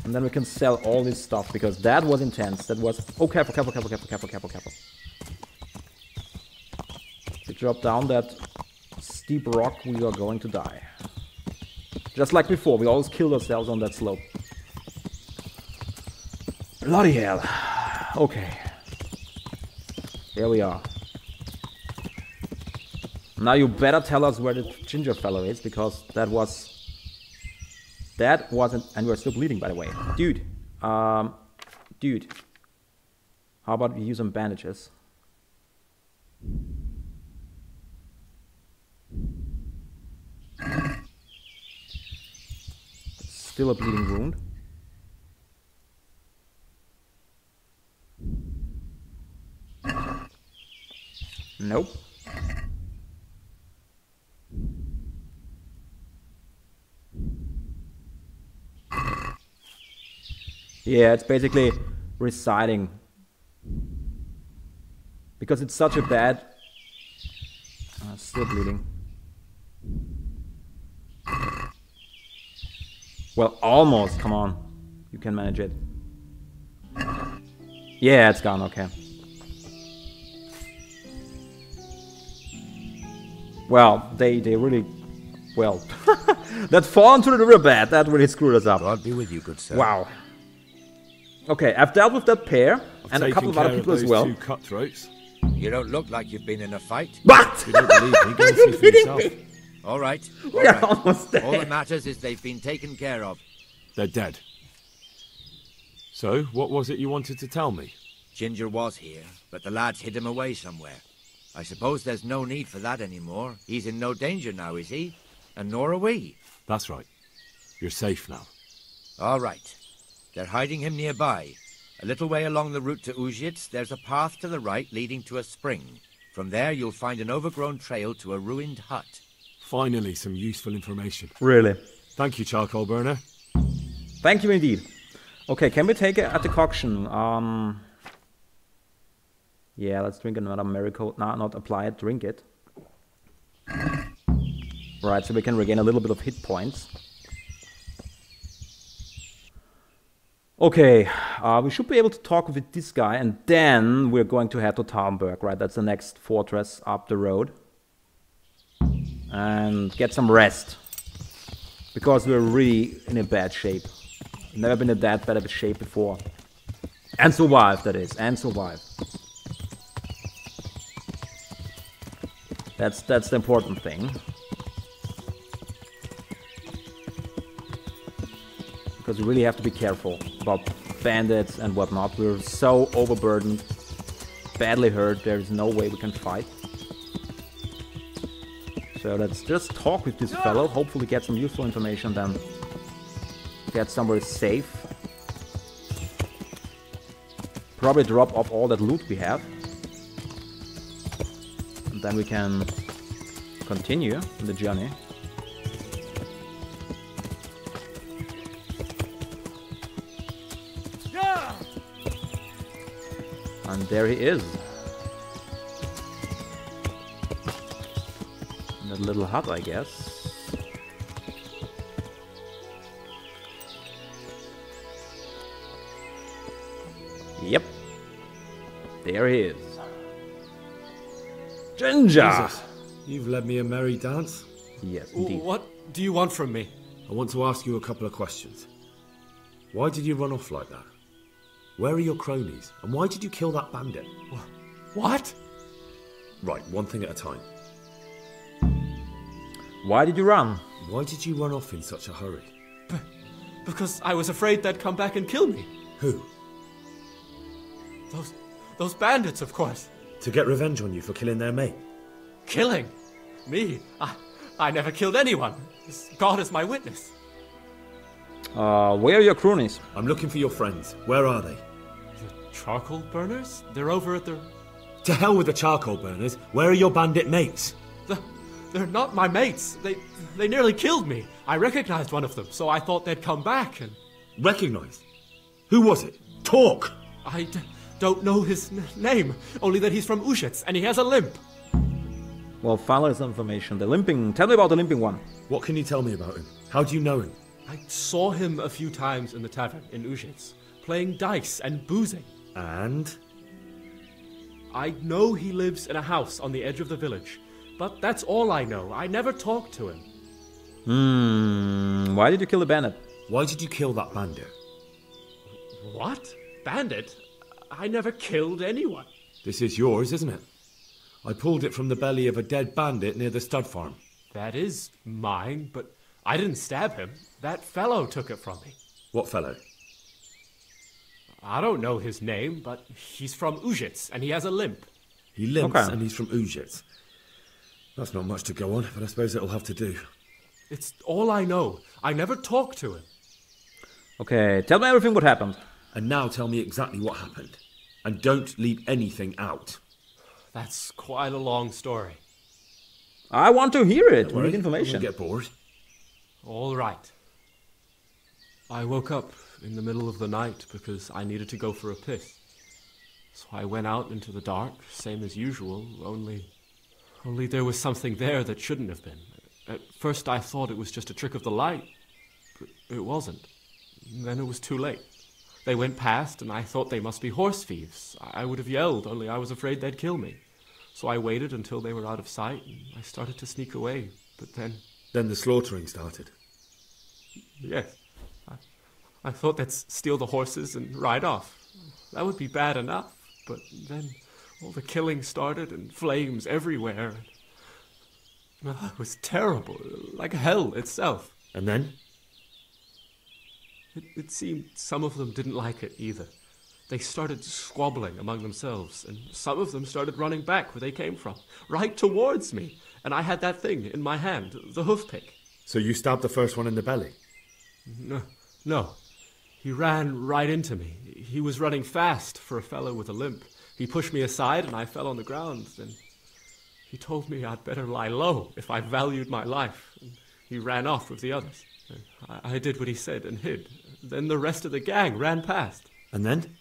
And then we can sell all this stuff, because that was intense. That was... oh, careful. If we drop down that steep rock, we are going to die. Just like before, we always killed ourselves on that slope. Bloody hell. Okay. Here we are. Now you better tell us where the ginger fellow is, because that wasn't... and we're still bleeding, by the way. Dude. Dude. How about we use some bandages? Still a bleeding wound. Nope. Yeah, it's basically reciting. Because it's such a bad... still bleeding. Well, almost. Come on. You can manage it. Yeah, it's gone. Okay. Well, they really... well... that fall into the riverbed, that really screwed us up. God be with you, good sir. Wow. Okay, I've dealt with that pair, and a couple of other people as well. Two cutthroats. You don't look like you've been in a fight. What? You don't believe me? Go and see for yourself. All right. We are almost dead. All that matters is they've been taken care of. They're dead. So, what was it you wanted to tell me? Ginger was here, but the lads hid him away somewhere. I suppose there's no need for that anymore. He's in no danger now, is he? And nor are we. That's right. You're safe now. All right. They're hiding him nearby. A little way along the route to Uzhitz, there's a path to the right leading to a spring. From there, you'll find an overgrown trail to a ruined hut. Finally, some useful information. Really? Thank you, charcoal burner. Thank you indeed. Okay, can we take a decoction? Yeah, let's drink another miracle. No, not apply it, drink it. Right, so we can regain a little bit of hit points. Okay, we should be able to talk with this guy, and then we're going to head to Talmberg, right? That's the next fortress up the road. And get some rest. Because we're really in a bad shape. Never been in that bad of a shape before. And survive, that is, and survive. That's the important thing. Because we really have to be careful about bandits and whatnot. We're so overburdened, badly hurt, there's no way we can fight. So let's just talk with this fellow, hopefully get some useful information, then get somewhere safe. Probably drop off all that loot we have. And then we can continue the journey. And there he is. In that little hut, I guess. Yep. There he is. Ginger! Jesus, you've led me a merry dance. Yes, indeed. What do you want from me? I want to ask you a couple of questions. Why did you run off like that? Where are your cronies? And why did you kill that bandit? What? Right, one thing at a time. Why did you run? Why did you run off in such a hurry? Because I was afraid they'd come back and kill me. Who? Those bandits, of course. To get revenge on you for killing their mate? Killing? Me? I never killed anyone. God is my witness. Where are your cronies? I'm looking for your friends. Where are they? The charcoal burners? They're over at the... To hell with the charcoal burners. Where are your bandit mates? They're not my mates. They nearly killed me. I recognized one of them, so I thought they'd come back and... Recognized? Who was it? Talk! I don't know his name, only that he's from Ushets and he has a limp. Well, follow this information. The limping... Tell me about the limping one. What can you tell me about him? How do you know him? I saw him a few times in the tavern in Ushets, playing dice and boozing. And? I know he lives in a house on the edge of the village, but that's all I know. I never talked to him. Why did you kill the bandit? Why did you kill that bandit? What? Bandit? I never killed anyone. This is yours, isn't it? I pulled it from the belly of a dead bandit near the stud farm. That is mine, but I didn't stab him. That fellow took it from me. What fellow? I don't know his name, but he's from Ushets and he has a limp. He limps Okay. and he's from Ushets. That's not much to go on, but I suppose it'll have to do. It's all I know. I never talked to him. Okay, tell me everything what happened. And now tell me exactly what happened. And don't leave anything out. That's quite a long story. I want to hear it. We Worry, need information. I won't get bored. All right. I woke up in the middle of the night because I needed to go for a piss. So I went out into the dark, same as usual, only there was something there that shouldn't have been. At first I thought it was just a trick of the light, but it wasn't. Then it was too late. They went past and I thought they must be horse thieves. I would have yelled, only I was afraid they'd kill me. So I waited until they were out of sight and I started to sneak away, but then... Then the slaughtering started. Yes. I thought they'd steal the horses and ride off. That would be bad enough, but then all the killing started and flames everywhere. It was terrible, like hell itself. And then? It seemed some of them didn't like it either. They started squabbling among themselves, and some of them started running back where they came from, right towards me. And I had that thing in my hand, the hoof pick. So you stabbed the first one in the belly? No. He ran right into me. He was running fast for a fellow with a limp. He pushed me aside and I fell on the ground. Then he told me I'd better lie low if I valued my life. And he ran off with the others. I did what he said and hid. Then the rest of the gang ran past. And then?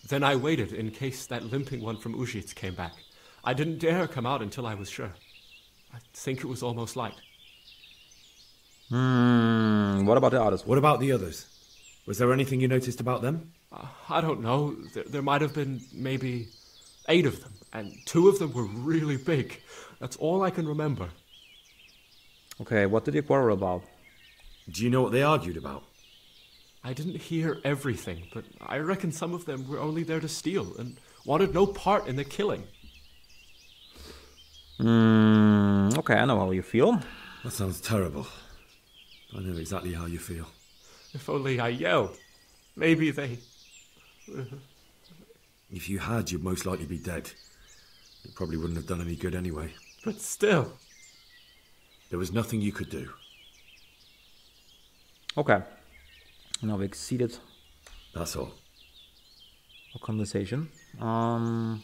Then I waited in case that limping one from Ushits came back. I didn't dare come out until I was sure. I think it was almost light. What about the others? What about the others? Was there anything you noticed about them? I don't know. There might have been maybe 8 of them, and 2 of them were really big. That's all I can remember. Okay, what did you quarrel about? Do you know what they argued about? I didn't hear everything, but I reckon some of them were only there to steal and wanted no part in the killing. Okay, I know how you feel. That sounds terrible. I know exactly how you feel. If only I yelled. Maybe they... If you had, you'd most likely be dead. It probably wouldn't have done any good anyway. But still... There was nothing you could do. Okay. Now we exceeded That's all. our conversation. I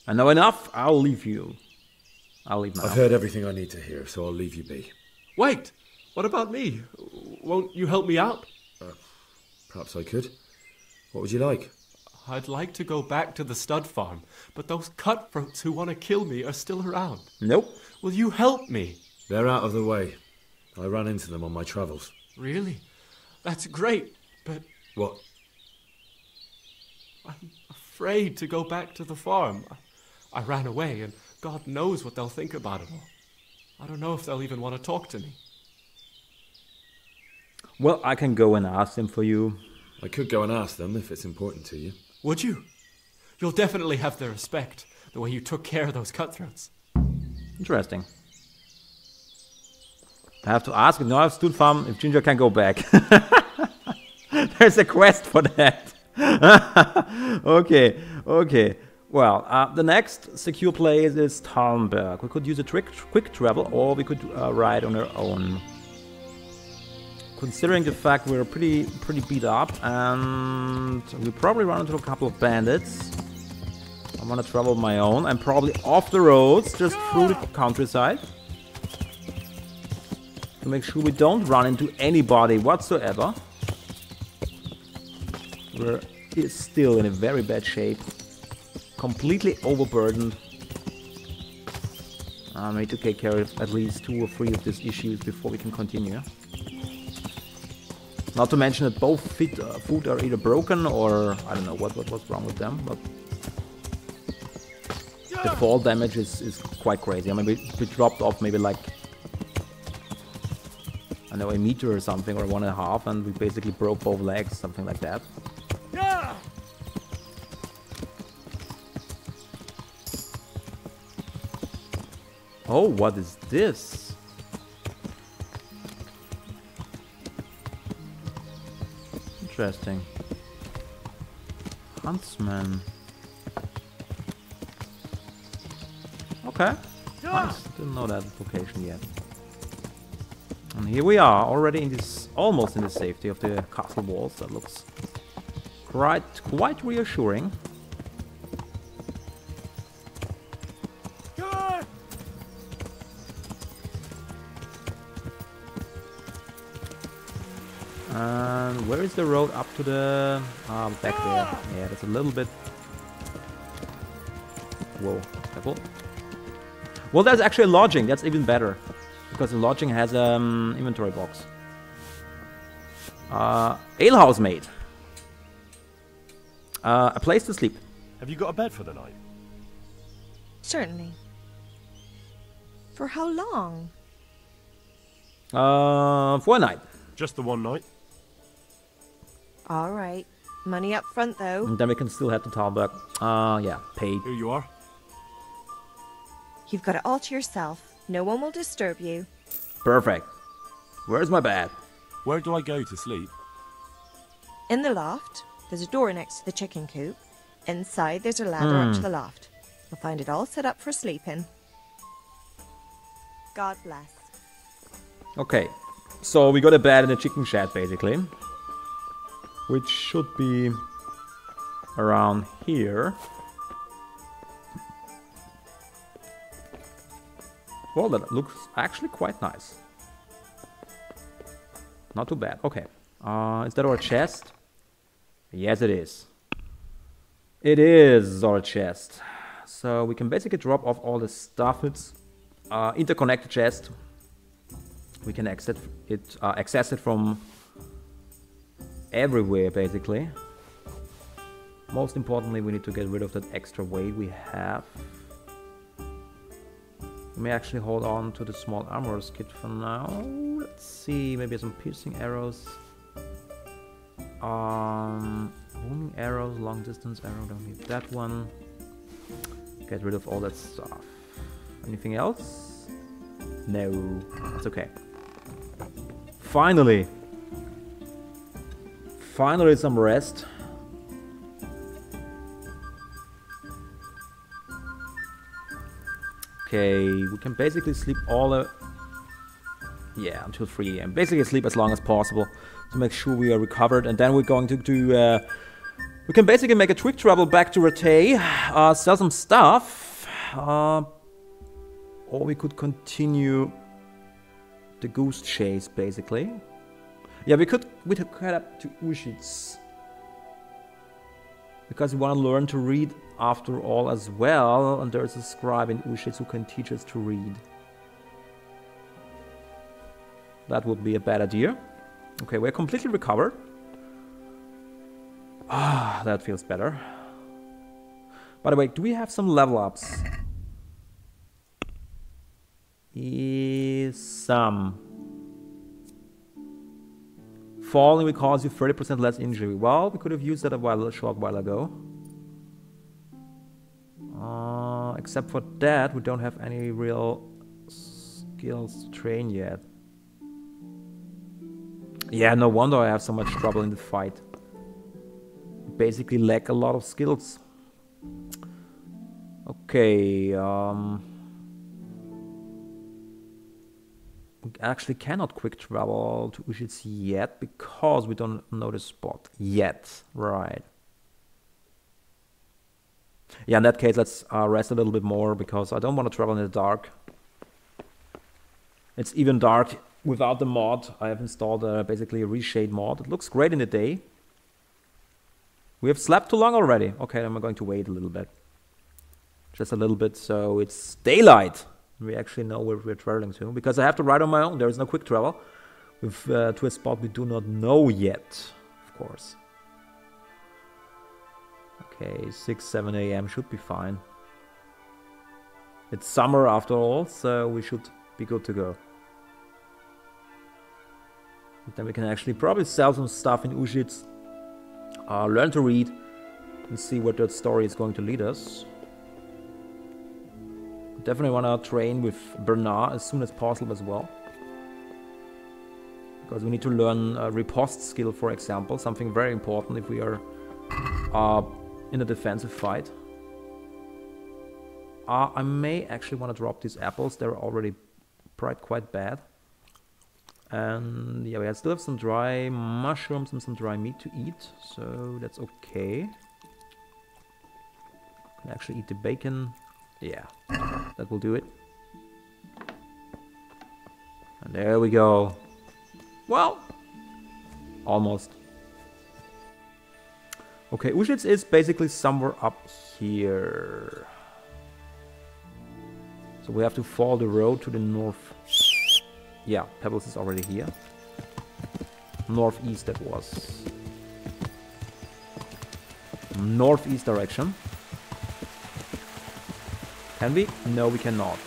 know enough. I'll leave you. I'll leave now. I've heard everything I need to hear, so I'll leave you be. Wait! What about me? Won't you help me out? Perhaps I could. What would you like? I'd like to go back to the stud farm, but those cutthroats who want to kill me are still around. Nope. Will you help me? They're out of the way. I ran into them on my travels. Really? That's great, but What? I'm afraid to go back to the farm. I ran away, and God knows what they'll think about it all. I don't know if they'll even want to talk to me. Well, I can go and ask them for you. I could go and ask them if it's important to you. Would you? You'll definitely have their respect, the way you took care of those cutthroats. Interesting. I have to ask now Stood Farm if Ginger can go back. There's a quest for that. Okay. Well, the next secure place is Talmberg. We could use a quick travel, or we could ride on our own. Considering the fact we're pretty beat up, and we probably run into a couple of bandits. I want to travel on my own. I'm probably off the roads, just through the countryside. To make sure we don't run into anybody whatsoever. We're still in a very bad shape. Completely overburdened. I need to take care of at least 2 or 3 of these issues before we can continue. Not to mention that both foot are either broken or I don't know what's wrong with them, but the fall damage is quite crazy. I mean, we dropped off maybe like, I know, a meter or something, or 1.5, and we basically broke both legs, something like that. Oh, what is this? Interesting. Huntsman. Okay. Nice. Didn't know that location yet. And here we are, already in this, almost in the safety of the castle walls. That looks quite reassuring. And where is the road up to the back there? Yeah, that's a little bit. Whoa, careful. Well, there's actually lodging. That's even better, because the lodging has inventory box. Alehouse mate. A place to sleep. Have you got a bed for the night? Certainly. For how long? For a night. Just the one night? All right. Money up front, though. And then we can still head to Talberg. Yeah, paid. Here you are. You've got it all to yourself. No one will disturb you. Perfect. Where's my bed? Where do I go to sleep? In the loft. There's a door next to the chicken coop. Inside, there's a ladder up to the loft. You'll find it all set up for sleeping. God bless. Okay. So we got a bed in a chicken shed, basically. Which should be around here. Well, that looks actually quite nice. Not too bad. Okay. Is that our chest? Yes, it is. It is our chest. So we can basically drop off all the stuff. It's interconnected chest. We can access it from everywhere, basically. Most importantly, we need to get rid of that extra weight we have. We may actually hold on to the small armorer's kit for now. Let's see, maybe some piercing arrows. Wounding arrows, long distance arrow, don't need that one. Get rid of all that stuff. Anything else? No, that's okay. Finally! Finally some rest. Okay, we can basically sleep until 3 AM. Basically sleep as long as possible to make sure we are recovered, and then we're going to do we can basically make a quick travel back to Rattay, sell some stuff, or we could continue the goose chase, basically. Yeah, we could head up to Ushitz, because we want to learn to read after all as well, and there's a scribe in Ushitz who can teach us to read. That would be a bad idea. Okay, we're completely recovered. Ah, that feels better. By the way, do we have some level ups? Some. falling will cause you 30% less injury. Well, we could have used that a short while ago. Except for that, we don't have any real skills to train yet. Yeah, no wonder I have so much trouble in the fight. Basically lack a lot of skills. Okay, we actually cannot quick travel to Ushitz yet because we don't know the spot yet. Right. Yeah, in that case, let's rest a little bit more because I don't want to travel in the dark. It's even dark without the mod. I have installed basically a reshade mod. It looks great in the day. We have slept too long already. Okay, then we're going to wait a little bit. Just a little bit, so it's daylight. We actually know where we're traveling to. Because I have to ride on my own. There is no quick travel. With, to a spot we do not know yet, of course. Okay, 6, 7 a.m. should be fine. It's summer after all, so we should be good to go. And then we can actually probably sell some stuff in Ushitz. Learn to read and see where that story is going to lead us. Definitely want to train with Bernard as soon as possible as well. Because we need to learn riposte skill, for example. Something very important if we are in a defensive fight. I may actually want to drop these apples. They're already quite bad. And yeah, we still have some dry mushrooms and some dry meat to eat. So that's okay. Can actually eat the bacon. Yeah, that will do it. And there we go. Well, almost. Okay, Ushitz is basically somewhere up here. So we have to follow the road to the north. Yeah, Pebbles is already here. Northeast that was. Northeast direction. Can we? No, we cannot.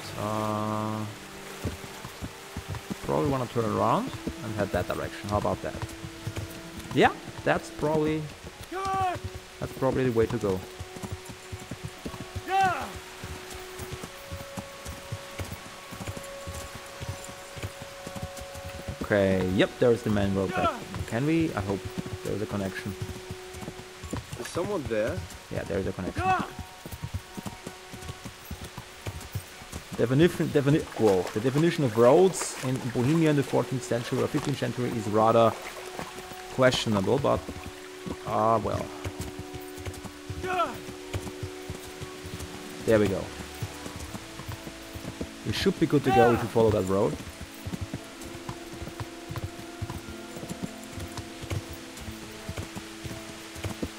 Probably want to turn around and head that direction. How about that? Yeah, that's probably the way to go. Okay, yep, there's the main road back. Can we? I hope there's a connection. Is someone there? Yeah, there's a connection. The definition of roads in Bohemia in the 14th century or 15th century is rather questionable, but well. There we go. We should be good to go if we follow that road.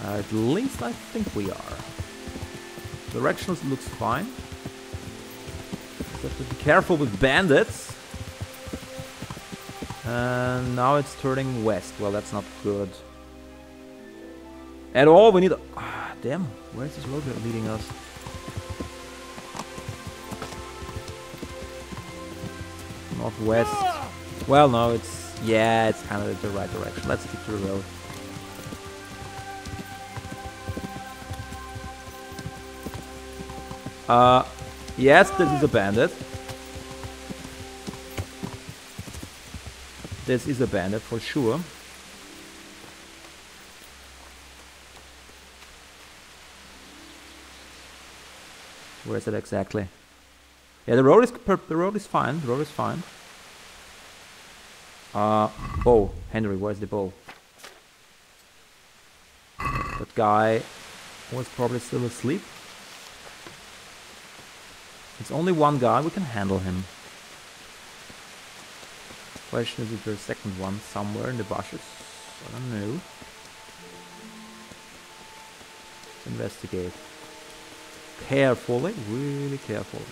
At least I think we are. Directions looks fine. Just have to be careful with bandits. And now it's turning west. Well, that's not good. At all, we need a... damn, where's this road leading us? Northwest. Well, no, it's... yeah, it's kind of the right direction. Let's stick to the road. Yes, this is a bandit. This is a bandit for sure. Where is it exactly? Yeah, the road is fine. The road is fine. Bow. Henry, where's the bow? That guy was probably still asleep. It's only one guy, we can handle him. Question is if there's a second one somewhere in the bushes. I don't know. Let's investigate. Carefully, really carefully.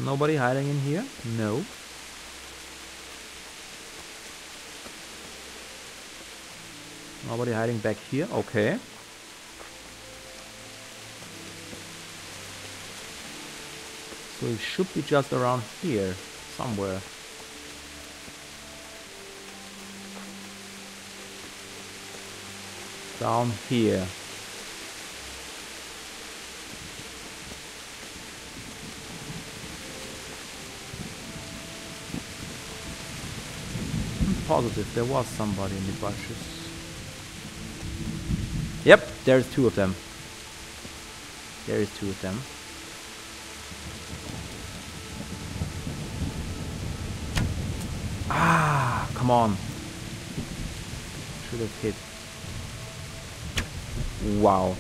Nobody hiding in here? No. Nobody hiding back here. Okay. So it should be just around here somewhere. Down here. I'm positive there was somebody in the bushes. Yep, there's two of them. There is two of them. Ah, come on. Should have hit. Wow.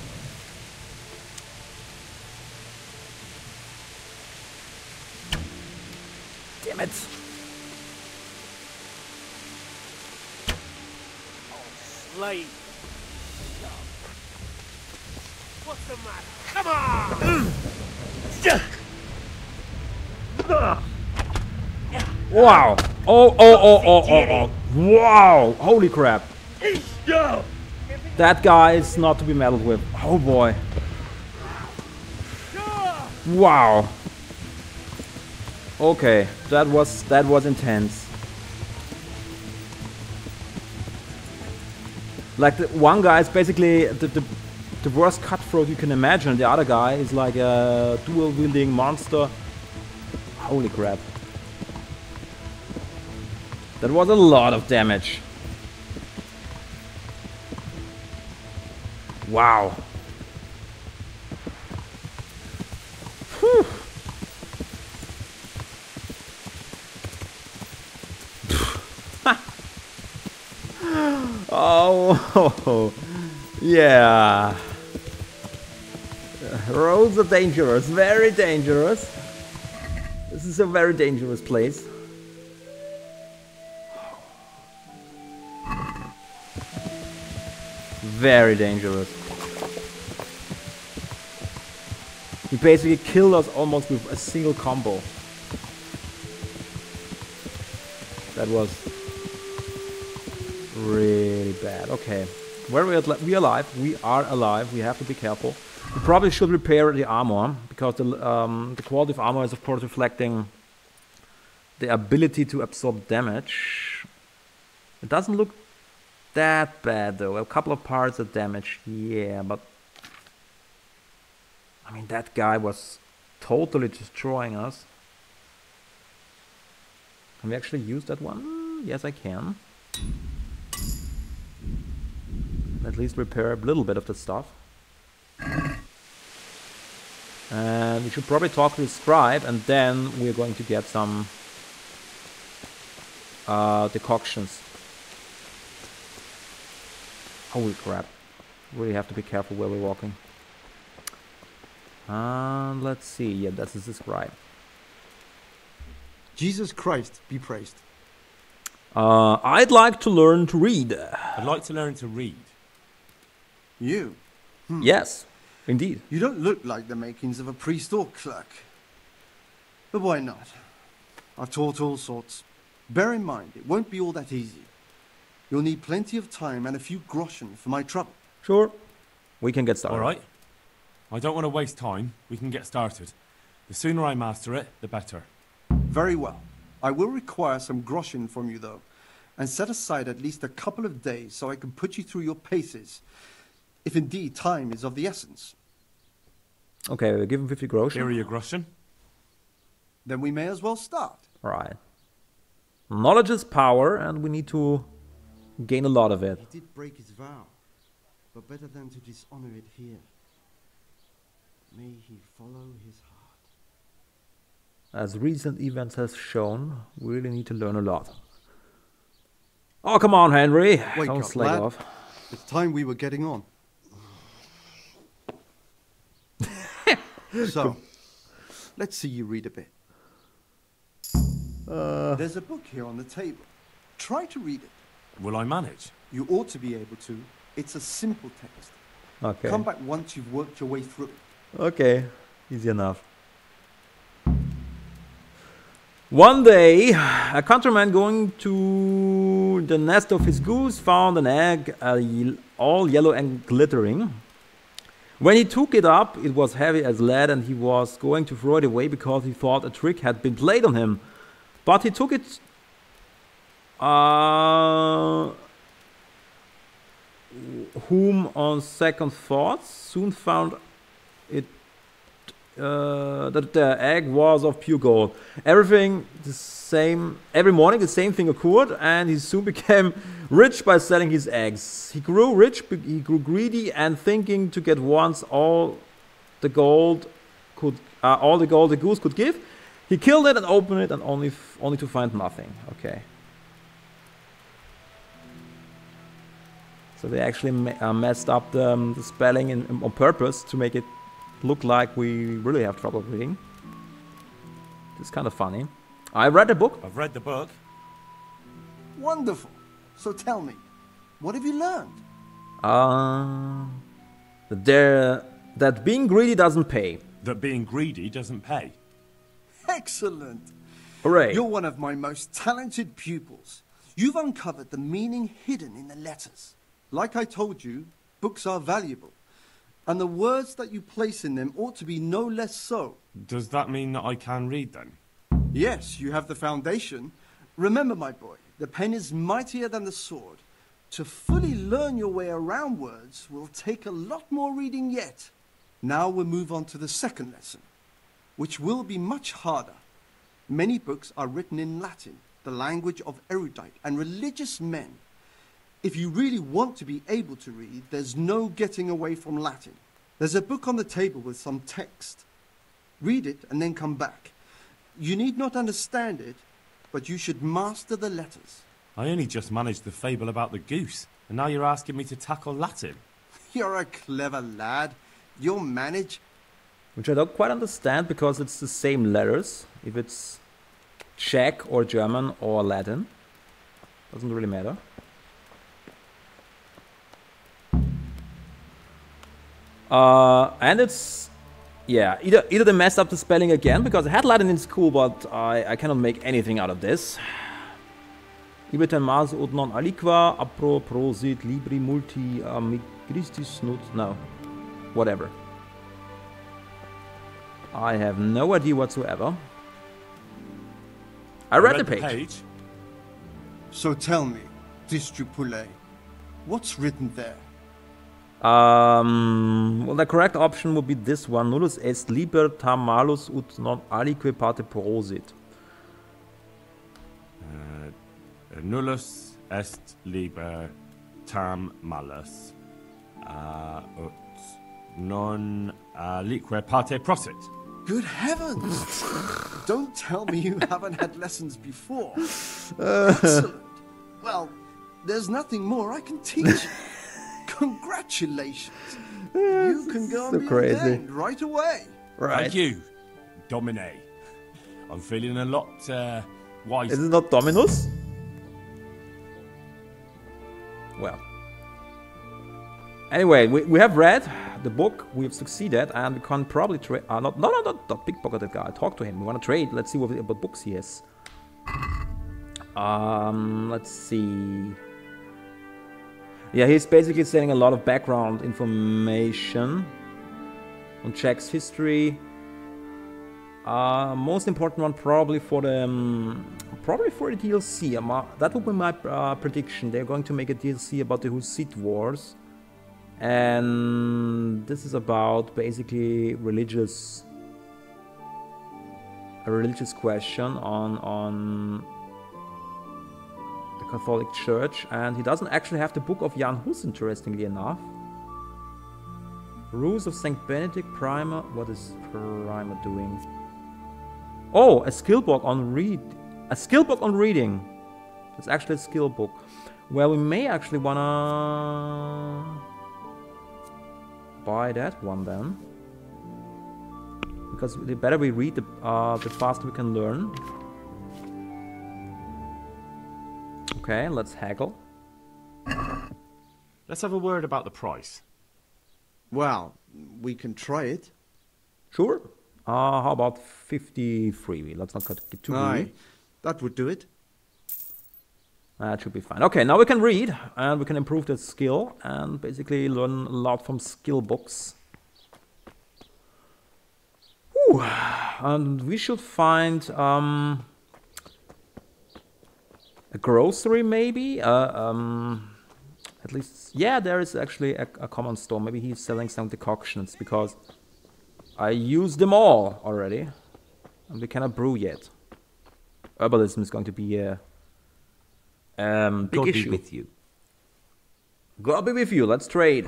Damn it. Slave. What's the matter? Come on! Wow. Oh. Wow. Holy crap. That guy is not to be meddled with. Oh boy. Wow. Okay, that was intense. Like the one guy is basically the worst cutthroat you can imagine. The other guy is like a dual wielding monster. Holy crap. That was a lot of damage. Wow. Whew. Oh, yeah. Roads are dangerous, very dangerous. This is a very dangerous place. Very dangerous. He basically killed us almost with a single combo. That was really bad. Okay, where are we alive? We are alive. We have to be careful. We probably should repair the armor because the quality of armor is of course reflecting the ability to absorb damage. It doesn't look that bad though. A couple of parts of damage, yeah, but I mean that guy was totally destroying us. Can we actually use that one? Yes, I can. At least repair a little bit of the stuff. And we should probably talk to the scribe, and then we're going to get some decoctions. Holy crap. Really have to be careful where we're walking. Let's see. Yeah, that's the scribe. Jesus Christ be praised. I'd like to learn to read. I'd like to learn to read. You? Yes, indeed. You don't look like the makings of a priest or clerk. But why not? I've taught all sorts. Bear in mind, it won't be all that easy. You'll need plenty of time and a few groschen for my trouble. Sure. We can get started. All right. I don't want to waste time. We can get started. The sooner I master it, the better. Very well. I will require some groschen from you, though, and set aside at least a couple of days so I can put you through your paces, if indeed time is of the essence. Okay, we'll give him 50 groschen. Here are your groschen. Then we may as well start. Right. Knowledge is power, and we need to gain a lot of it. He did break his vow, but better than to dishonor it here. May he follow his heart. As recent events has shown, we really need to learn a lot. Oh, come on, Henry. Wake Don't up, slack lad. off. It's time we were getting on. So, let's see you read a bit. There's a book here on the table. Try to read it. Will I manage? You ought to be able to. It's a simple text. Okay. Come back once you've worked your way through it. Okay, easy enough. One day, a countryman going to the nest of his goose found an egg all yellow and glittering. When he took it up, it was heavy as lead and he was going to throw it away because he thought a trick had been played on him. But he took it whom on second thoughts soon found it that the egg was of pure gold. Everything the same. Every morning the same thing occurred, and he soon became rich by selling his eggs. He grew rich, he grew greedy, and thinking to get once all the gold the goose could give, he killed it and opened it, and only to find nothing. Okay. So they actually messed up the spelling on purpose to make it look like we really have trouble reading. It's kind of funny. I read the book. I've read the book. Wonderful. So tell me, what have you learned? That being greedy doesn't pay. That being greedy doesn't pay. Excellent. Hooray. You're one of my most talented pupils. You've uncovered the meaning hidden in the letters. Like I told you, books are valuable. And the words that you place in them ought to be no less so. Does that mean that I can read then? Yes, you have the foundation. Remember, my boy, the pen is mightier than the sword. To fully learn your way around words will take a lot more reading yet. Now we'll move on to the second lesson, which will be much harder. Many books are written in Latin, the language of erudite and religious men. If you really want to be able to read, there's no getting away from Latin. There's a book on the table with some text. Read it and then come back. You need not understand it, but you should master the letters. I only just managed the fable about the goose, and now you're asking me to tackle Latin. You're a clever lad. You'll manage. Which I don't quite understand because it's the same letters. If it's Czech or German or Latin, doesn't really matter. And it's, yeah, either they messed up the spelling again, because I had Latin in school, but I cannot make anything out of this. Ibetem mas ut non aliqua, apro prosit libri multi amigristis nut, no, whatever. I have no idea whatsoever. I read the page. So tell me, Distrupule, what's written there? Well, the correct option would be this one. Nullus est liber tam malus ut non alique parte prosit. Nullus est liber tam malus ut non alique parte prosit. Good heavens! Don't tell me you haven't had lessons before. Excellent. Well, there's nothing more I can teach you. Congratulations. You can go and be ordained right away. Right. Thank you, Domine. I'm feeling a lot wiser. Is it not Dominus? Well. Anyway, we have read the book, we have succeeded, and we can probably trade. Not pickpocketed guy. Talk to him. We want to trade. Let's see what books he has. Let's see. Yeah, he's basically saying a lot of background information on Czech's history. Most important one probably for the DLC. That would be my prediction. They're going to make a DLC about the Hussite Wars. And this is about basically a religious question on the Catholic Church, and he doesn't actually have the Book of Jan Hus, interestingly enough. Rules of Saint Benedict Primer. What is Primer doing? Oh, a skill book on reading. It's actually a skill book. Well, we may actually wanna buy that one then, because the better we read, the faster we can learn. Okay, let's haggle. Let's have a word about the price. Well, we can try it. Sure. How about 53? Let's not get too greedy. That would do it. That should be fine. Okay, now we can read, and we can improve the skill, and basically learn a lot from skill books. Whew. And we should find a grocery, maybe? At least, yeah, there is actually a common store. Maybe he's selling some decoctions, because I used them all already, and we cannot brew yet. Herbalism is going to be a big God issue. be with you. God be with you, let's trade.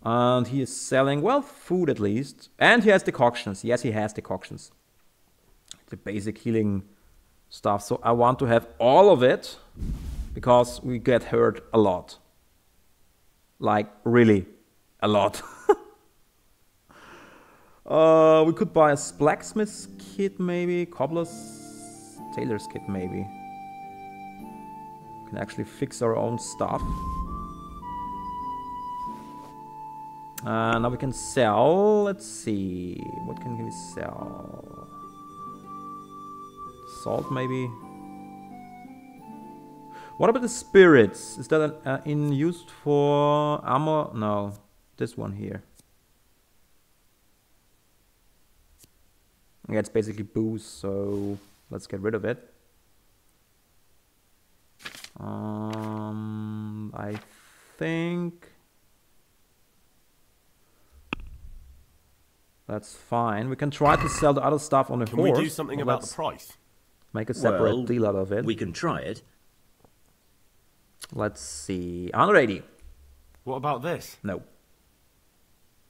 And he is selling, well, food at least. And he has decoctions. Yes, he has decoctions. The basic healing stuff. So I want to have all of it, because we get hurt a lot. Like, really, a lot. We could buy a blacksmith's kit, maybe. Cobbler's, tailor's kit, maybe. Can actually fix our own stuff. Now we can sell. Let's see. What can we sell? Salt, maybe. What about the spirits? Is that in used for armor? No, this one here. Yeah, it's basically booze, so let's get rid of it. I think that's fine. We can try to sell the other stuff on the horse. Can we do something about the price? Make a separate deal out of it. We can try it. Let's see. 180. What about this? No.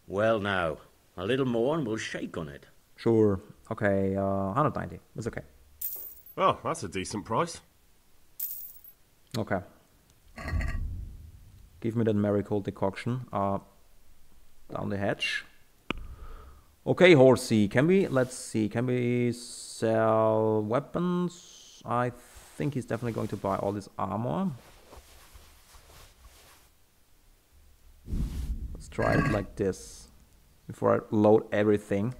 Well, now, a little more and we'll shake on it. Sure. Okay, 190. That's okay. Oh, that's a decent price. Okay. Give me that marigold decoction. Down the hatch. Okay, horsey. Can we, let's see, can we sell weapons? I think he's definitely going to buy all this armor. Let's try it like this before I load everything.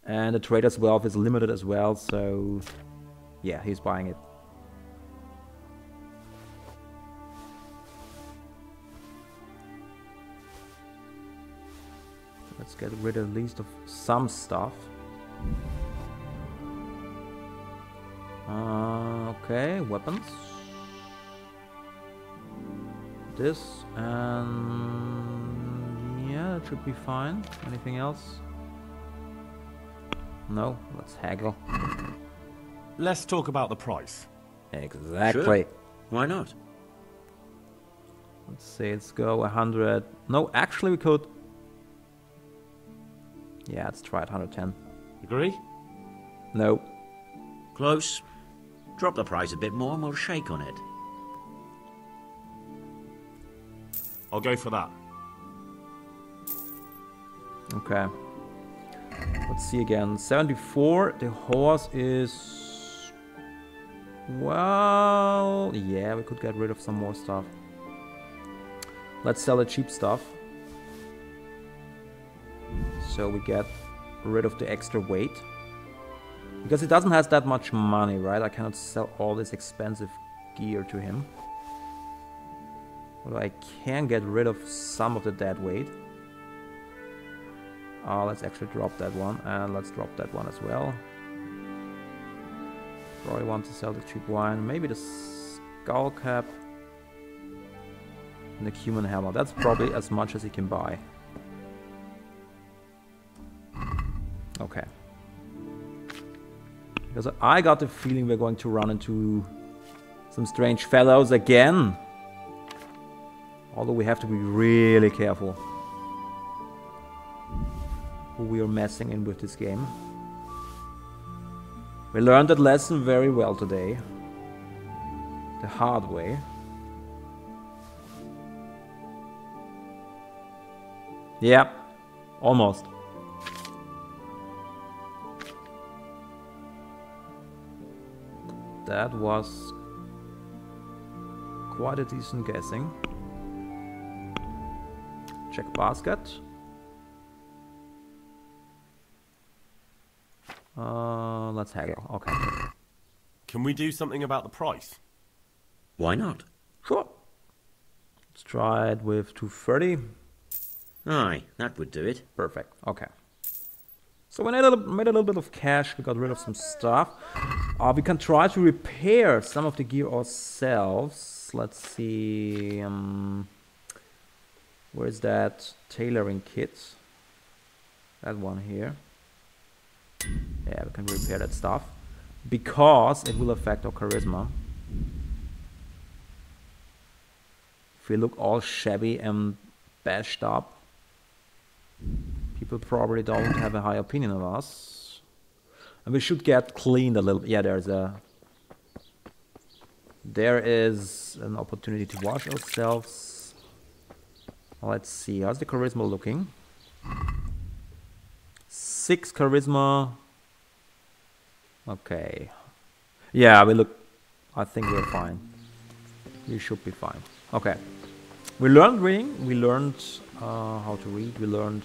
And the trader's wealth is limited as well, so yeah, he's buying it. Let's get rid at least of some stuff. Okay, weapons. This and yeah, that should be fine. Anything else? No, let's haggle. Let's talk about the price. Exactly. Sure. Why not? Let's see, let's go 100. No, actually we could. Yeah, let's try it 110. Agree? No. Close. Drop the price a bit more and we'll shake on it. I'll go for that. Okay. Let's see again. 74. The horse is... Well... Yeah, we could get rid of some more stuff. Let's sell the cheap stuff. So we get rid of the extra weight. Because it doesn't have that much money, right? I cannot sell all this expensive gear to him. Although I can get rid of some of the dead weight. Let's actually drop that one, and let's drop that one as well. Probably want to sell the cheap wine, maybe the skull cap and the cuman hammer. That's probably as much as he can buy. Okay. Because I got the feeling we're going to run into some strange fellows again. Although we have to be really careful who we are messing in with this game. We learned that lesson very well today. The hard way. Yeah, almost. That was quite a decent guessing. Check basket. Let's haggle. Okay. Can we do something about the price? Why not? Sure. Let's try it with 230. Aye, that would do it. Perfect. Okay. So we made a little bit of cash. We got rid of some stuff. We can try to repair some of the gear ourselves. Let's see. Where's that tailoring kit? That one here. Yeah, we can repair that stuff. Because it will affect our charisma. If we look all shabby and bashed up, people probably don't have a high opinion of us. And we should get cleaned a little. Yeah, there is an opportunity to wash ourselves. Let's see, how's the charisma looking? 6 charisma. Okay. Yeah, I think we're fine. We should be fine. Okay. We learned reading. We learned how to read. We learned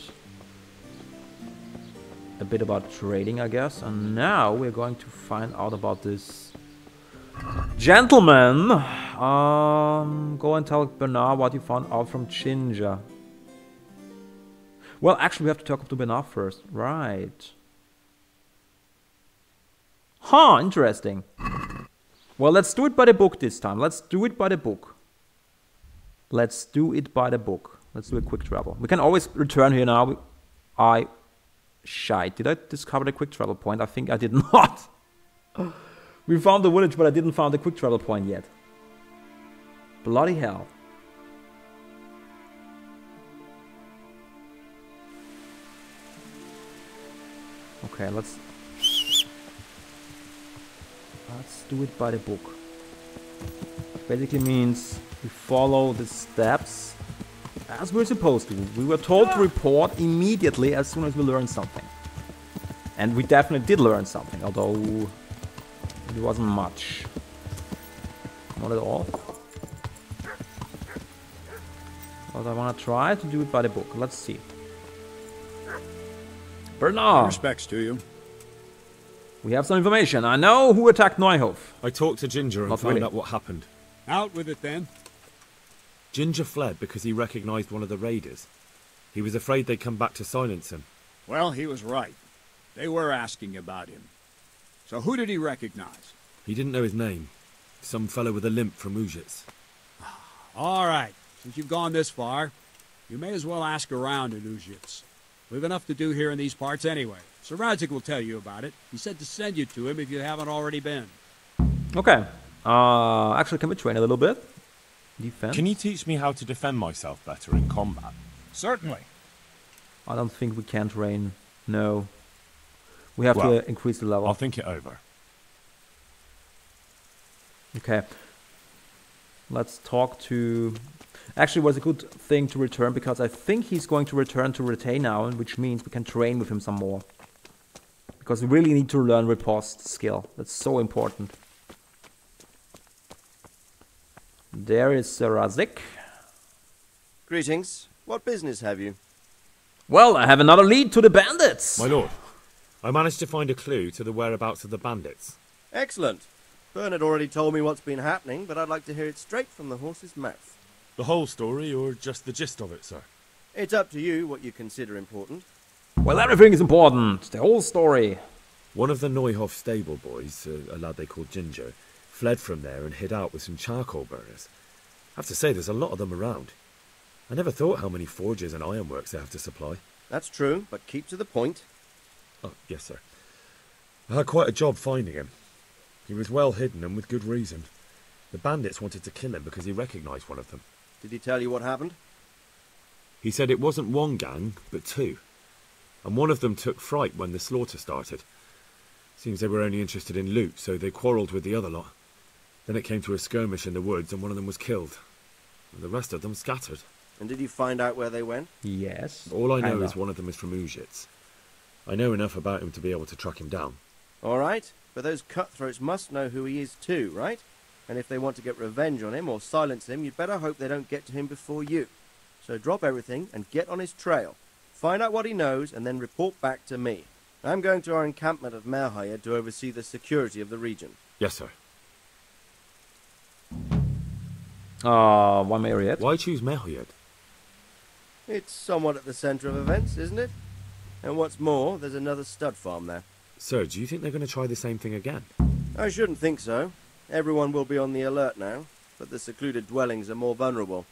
a bit about trading, I guess. And now we're going to find out about this gentleman. Go and tell Bernard what you found out from Ginger. Well, actually, we have to talk to Bernard first. Right. Huh, interesting. Well, let's do it by the book this time. Let's do it by the book. Let's do it by the book. Let's do a quick travel. We can always return here now. Shite. Did I discover the quick travel point? I think I did not. We found the village, but I didn't find the quick travel point yet. Bloody hell. Okay, let's do it by the book. Basically means we follow the steps as we're supposed to. We were told to report immediately as soon as we learn something. And we definitely did learn something, although it wasn't much. Not at all. But I want to try to do it by the book. Let's see. Bernard! Respects to you. We have some information. I know who attacked Neuhof. I talked to Ginger and found out what happened. Out with it then. Ginger fled because he recognized one of the raiders. He was afraid they'd come back to silence him. Well, he was right. They were asking about him. So who did he recognize? He didn't know his name. Some fellow with a limp from Ujits. All right. Since you've gone this far, you may as well ask around at Ujits. We've enough to do here in these parts anyway. So Ratzig will tell you about it. He said to send you to him if you haven't already been. Okay. Actually, can we train a little bit? Defense? Can you teach me how to defend myself better in combat? Certainly. I don't think we can train. No. We have to increase the level. I'll think it over. Okay. Let's talk to... Actually, it was a good thing to return because I think he's going to return to Retay now, which means we can train with him some more. Because we really need to learn riposte skill. That's so important. There is Ratzig. Greetings. What business have you? Well, I have another lead to the bandits. My lord, I managed to find a clue to the whereabouts of the bandits. Excellent. Bernard already told me what's been happening, but I'd like to hear it straight from the horse's mouth. The whole story, or just the gist of it, sir? It's up to you what you consider important. Well, everything is important. The whole story. One of the Neuhof stable boys, a lad they called Ginger, fled from there and hid out with some charcoal burners. I have to say, there's a lot of them around. I never thought how many forges and ironworks they have to supply. That's true, but keep to the point. Oh, yes, sir. I had quite a job finding him. He was well hidden and with good reason. The bandits wanted to kill him because he recognized one of them. Did he tell you what happened? He said it wasn't one gang, but two. And one of them took fright when the slaughter started. Seems they were only interested in loot, so they quarrelled with the other lot. Then it came to a skirmish in the woods and one of them was killed. And the rest of them scattered. And did you find out where they went? Yes. All I know is one of them is from Ujits. I know enough about him to be able to track him down. All right, but those cutthroats must know who he is too, right? And if they want to get revenge on him or silence him, you'd better hope they don't get to him before you. So drop everything and get on his trail. Find out what he knows and then report back to me. I'm going to our encampment at Merhayed to oversee the security of the region. Yes, sir. One Marriott. Why choose Merhayed? It's somewhat at the centre of events, isn't it? And what's more, there's another stud farm there. Sir, do you think they're going to try the same thing again? I shouldn't think so. Everyone will be on the alert now, but the secluded dwellings are more vulnerable.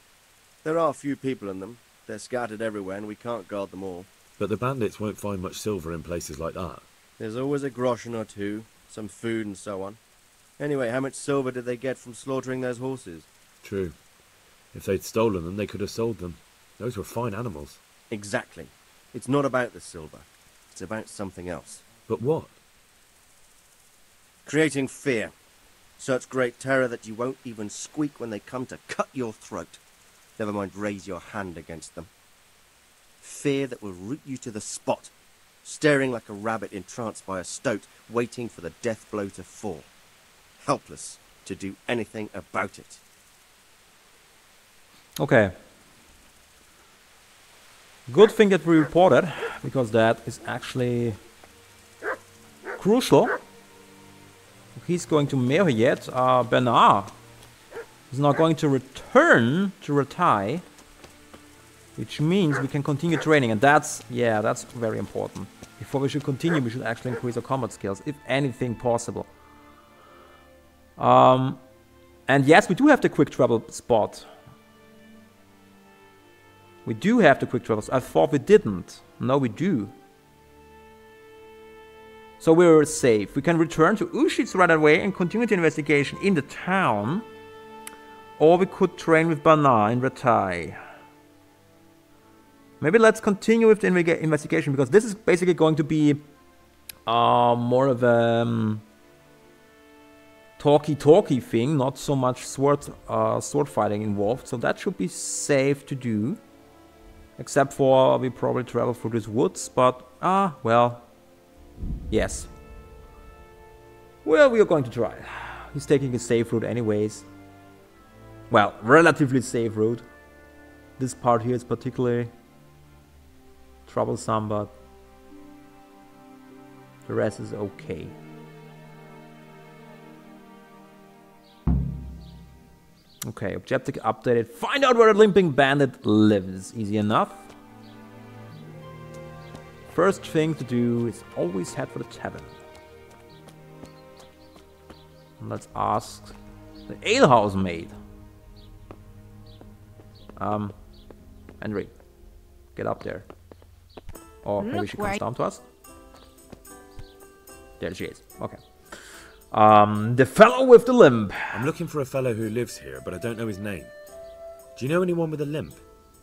There are few people in them. They're scattered everywhere and we can't guard them all. But the bandits won't find much silver in places like that. There's always a groschen or two, some food and so on. Anyway, how much silver did they get from slaughtering those horses? True. If they'd stolen them, they could have sold them. Those were fine animals. Exactly. It's not about the silver. It's about something else. But what? Creating fear. Such great terror that you won't even squeak when they come to cut your throat. Never mind raise your hand against them. Fear that will root you to the spot, staring like a rabbit entranced by a stoat, waiting for the death blow to fall. Helpless to do anything about it. Okay. Good thing that we reported, because that is actually crucial. He's going to Merhayed. Bernard is now going to return to Ratzig, which means we can continue training, and that's very important. Before we should continue, we should actually increase our combat skills, if anything possible. And yes, we do have the quick travel spot. We do have the quick travels. I thought we didn't. No, we do. So we're safe. We can return to Ushitz right away and continue the investigation in the town. Or we could train with Bernard in Ratzig. Maybe let's continue with the investigation, because this is basically going to be more of a talky thing, not so much sword fighting involved. So that should be safe to do. Except for we probably travel through these woods, but well, yes. Well, we are going to try. He's taking a safe route anyways. Well, relatively safe route. This part here is particularly troublesome, but the rest is okay. Okay, objective updated. Find out where the limping bandit lives. Easy enough. First thing to do is always head for the tavern. And let's ask the alehouse maid. Henry, get up there. Or maybe she comes down to us. There she is. Okay. The fellow with the limp. I'm looking for a fellow who lives here, but I don't know his name. Do you know anyone with a limp?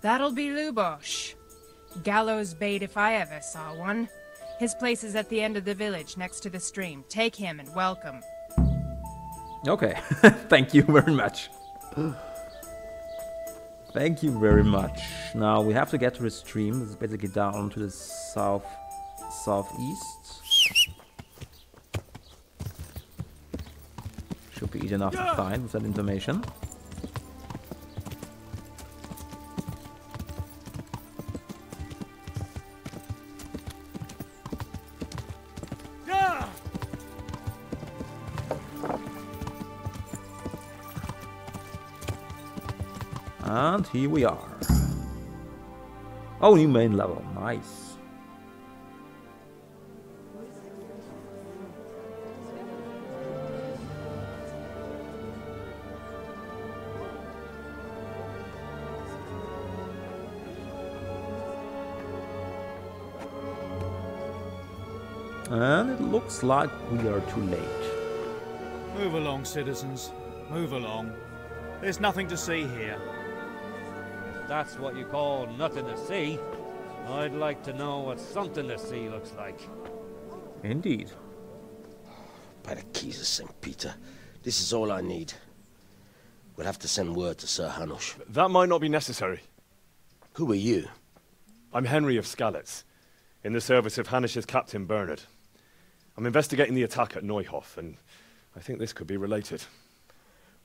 That'll be Lubosh. Gallows bait if I ever saw one. His place is at the end of the village, next to the stream. Take him and welcome. Okay, thank you very much. Thank you very much. Now we have to get to the stream. This is basically down to the southeast. Should be easy enough to find with that information. And here we are. Oh, new main level. Nice. And it looks like we are too late. Move along, citizens. Move along. There's nothing to see here. If that's what you call nothing to see, I'd like to know what something to see looks like. Indeed. By the keys of St. Peter, this is all I need. We'll have to send word to Sir Hanush. That might not be necessary. Who are you? I'm Henry of Skalitz, in the service of Hanush's Captain Bernard. I'm investigating the attack at Neuhof, and I think this could be related.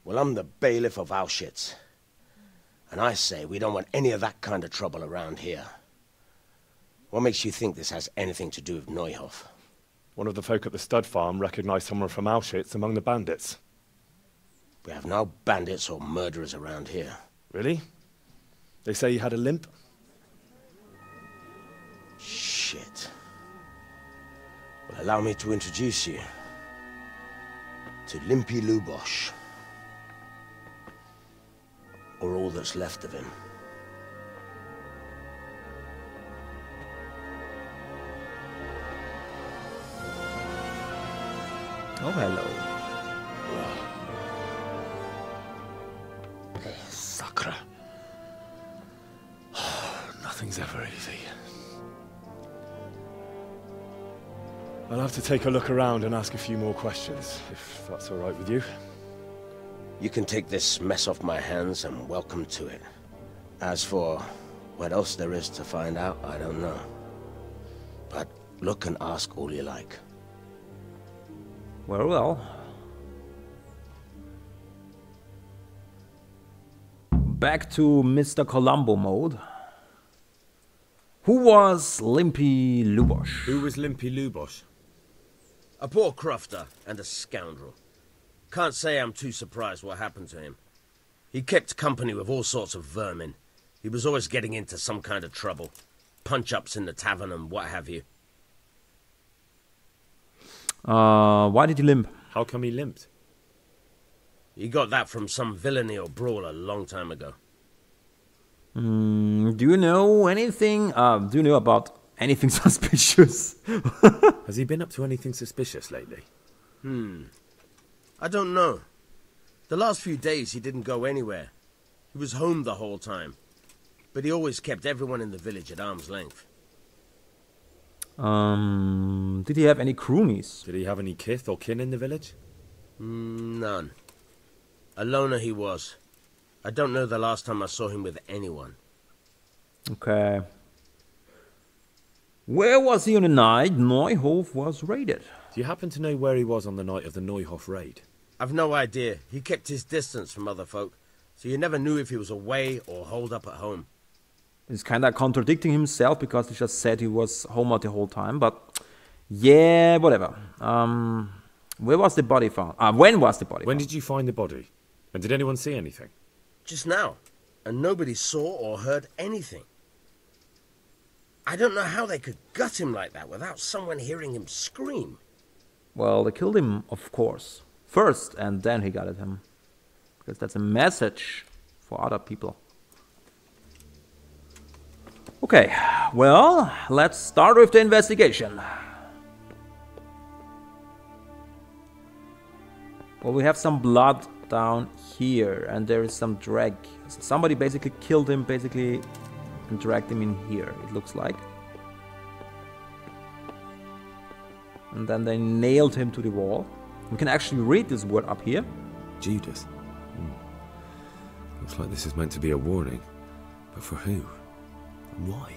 Well, I'm the bailiff of Auschwitz. And I say we don't want any of that kind of trouble around here. What makes you think this has anything to do with Neuhof? One of the folk at the stud farm recognized someone from Auschwitz among the bandits. We have no bandits or murderers around here. Really? They say he had a limp? Shit. Well, allow me to introduce you to Limpy Lubosh. Or all that's left of him. Oh, hello. Sacre. Nothing's ever easy. I'll have to take a look around and ask a few more questions, if that's all right with you. You can take this mess off my hands and welcome to it. As for what else there is to find out, I don't know. But look and ask all you like. Well, well. Back to Mr. Columbo mode. Who was Limpy Lubosh? Who was Limpy Lubosh? A poor crofter and a scoundrel. Can't say I'm too surprised what happened to him. He kept company with all sorts of vermin. He was always getting into some kind of trouble. Punch-ups in the tavern and what have you. Why did he limp? How come he limped? He got that from some villainy or brawl a long time ago. Do you know anything? Do you know about anything suspicious? Has he been up to anything suspicious lately? I don't know. The last few days he didn't go anywhere. He was home the whole time. But he always kept everyone in the village at arm's length. Did he have any cronies? Did he have any kith or kin in the village? None. A loner he was. I don't know the last time I saw him with anyone. Okay. Where was he on the night Neuhof was raided? Do you happen to know where he was on the night of the Neuhof raid? I've no idea. He kept his distance from other folk, so you never knew if he was away or holed up at home. He's kind of contradicting himself because he just said he was home out the whole time, but yeah, whatever. Where was the body found? When was the body When found? did you find the body? And did anyone see anything? Just now. And nobody saw or heard anything. I don't know how they could gut him like that without someone hearing him scream. Well, they killed him, of course. First, and then he got at him. Because that's a message for other people. Okay, well, let's start with the investigation. Well, we have some blood down here, and there is some drag. So somebody basically killed him, and dragged him in here, it looks like. And then they nailed him to the wall. We can actually read this word up here. Judas. Looks like this is meant to be a warning. But for who? And why?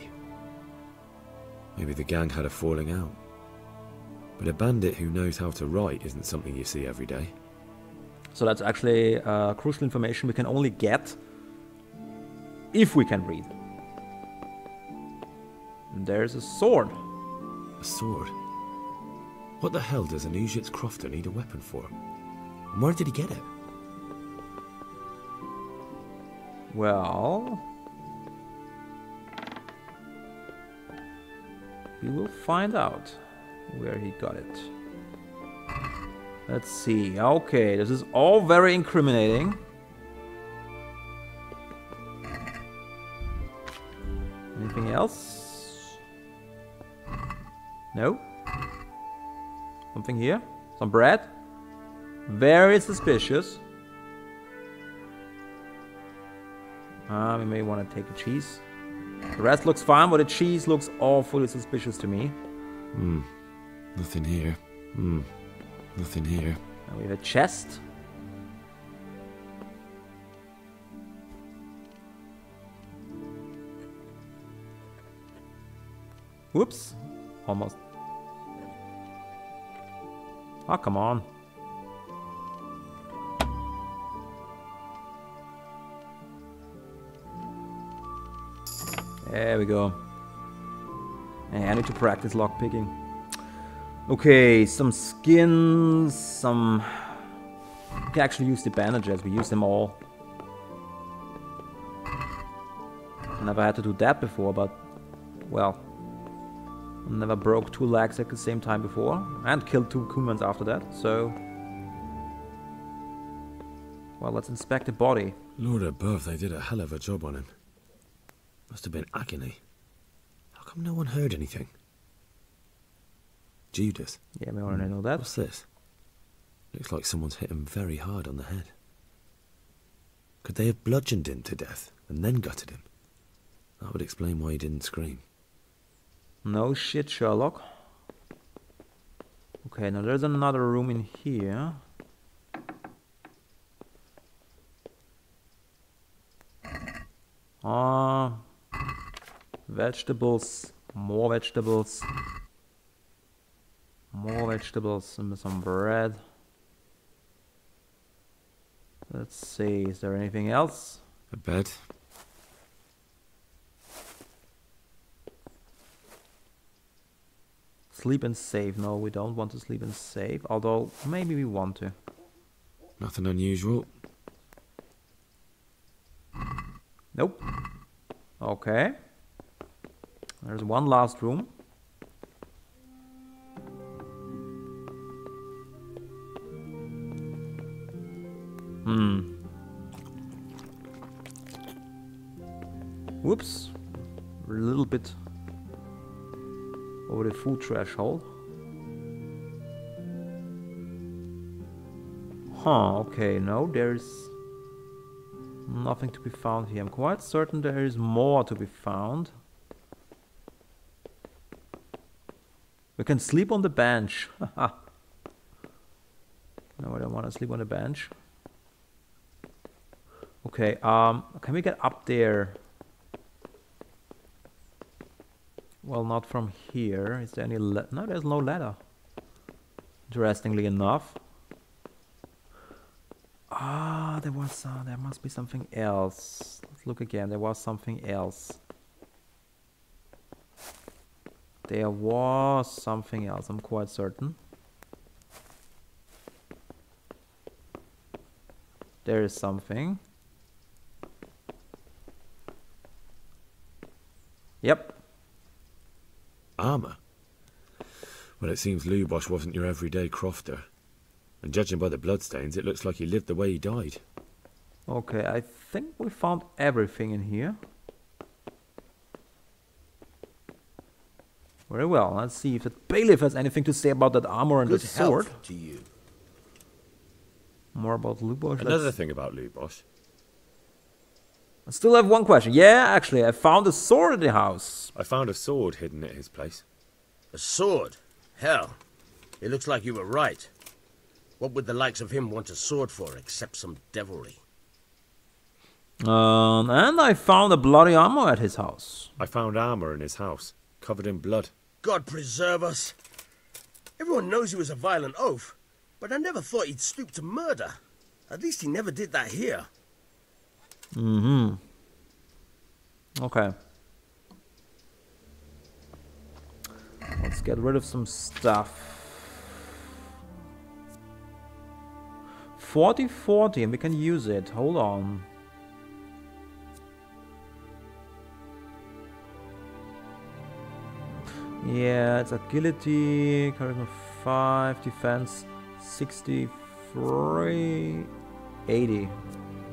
Maybe the gang had a falling out. But a bandit who knows how to write isn't something you see every day. So that's actually crucial information we can only get if we can read. And there's a sword. A sword? What the hell does an Auschwitz crofter need a weapon for? And where did he get it? Well, we will find out where he got it. Let's see. Okay, this is all very incriminating. Anything else? No? Something here? Some bread? Very suspicious. We may want to take a cheese. The rest looks fine, but the cheese looks awfully suspicious to me. Nothing here. Nothing here. And we have a chest. Whoops. Almost. Oh, come on. There we go. Yeah, I need to practice lockpicking. Okay, some skins, some... We can actually use the bandages, we use them all. Never had to do that before, but... Well... Never broke 2 legs at the same time before. And killed 2 cumans after that, so... Well, let's inspect the body. Lord above, they did a hell of a job on him. Must have been agony. How come no one heard anything? Judas. Yeah, we already know that. What's this? Looks like someone's hit him very hard on the head. Could they have bludgeoned him to death and then gutted him? That would explain why he didn't scream. No shit, Sherlock. Okay, now there's another room in here. Vegetables. More vegetables. More vegetables and some bread. Let's see, is there anything else? A bed. Sleep and save. No, we don't want to sleep and save. Although, maybe we want to. Nothing unusual. Nope. Okay. There's one last room. Whoops. We're a little bit over the food threshold. Okay, no, there's nothing to be found here. I'm quite certain there is more to be found. We can sleep on the bench. No, I don't want to sleep on the bench. Okay, can we get up there? Well, not from here. Is there any no, there's no ladder. Interestingly enough. There must be something else. Let's look again. There was something else. There was something else, I'm quite certain. There is something. Yep. Armour? Well, it seems Lubosh wasn't your everyday crofter. And judging by the bloodstains, it looks like he lived the way he died. Okay, I think we found everything in here. Very well, let's see if the bailiff has anything to say about that armor and the sword. Good health to you. More about Lubosh. Another thing about Lubosh. I still have one question. Yeah, actually, I found a sword in the house. I found a sword hidden at his place. A sword? Hell, it looks like you were right. What would the likes of him want a sword for, except some devilry? And I found a bloody armor at his house. I found armor in his house, covered in blood. God preserve us. Everyone knows he was a violent oaf, but I never thought he'd stoop to murder. At least he never did that here. Okay. Let's get rid of some stuff. 40-40, and we can use it. Hold on. Yeah, it's agility, charisma 5, defense 63, 80.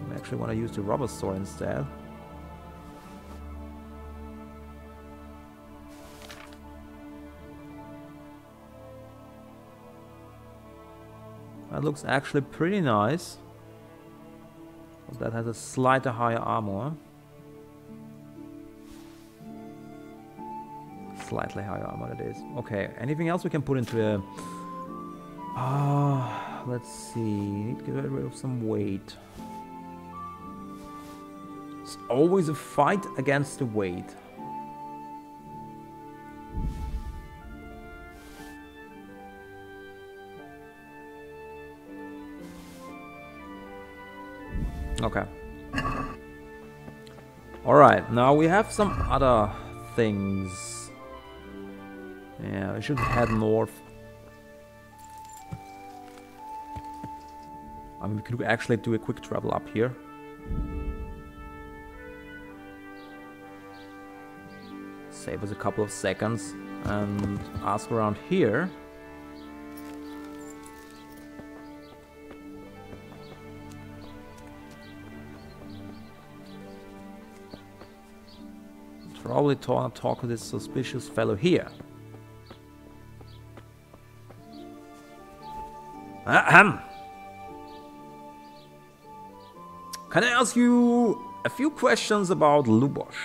I actually want to use the rubber sword instead. That looks actually pretty nice. But that has a slightly higher armor. Slightly higher armor it is. Okay, anything else we can put into a... let's see. Need to get rid of some weight. It's always a fight against the weight. Okay. Alright, now we have some other things. Yeah, I should head north. I mean, we could actually do a quick travel up here. Save us a couple of seconds and ask around here. Probably talk to this suspicious fellow here. Ahem. Can I ask you a few questions about Lubosh?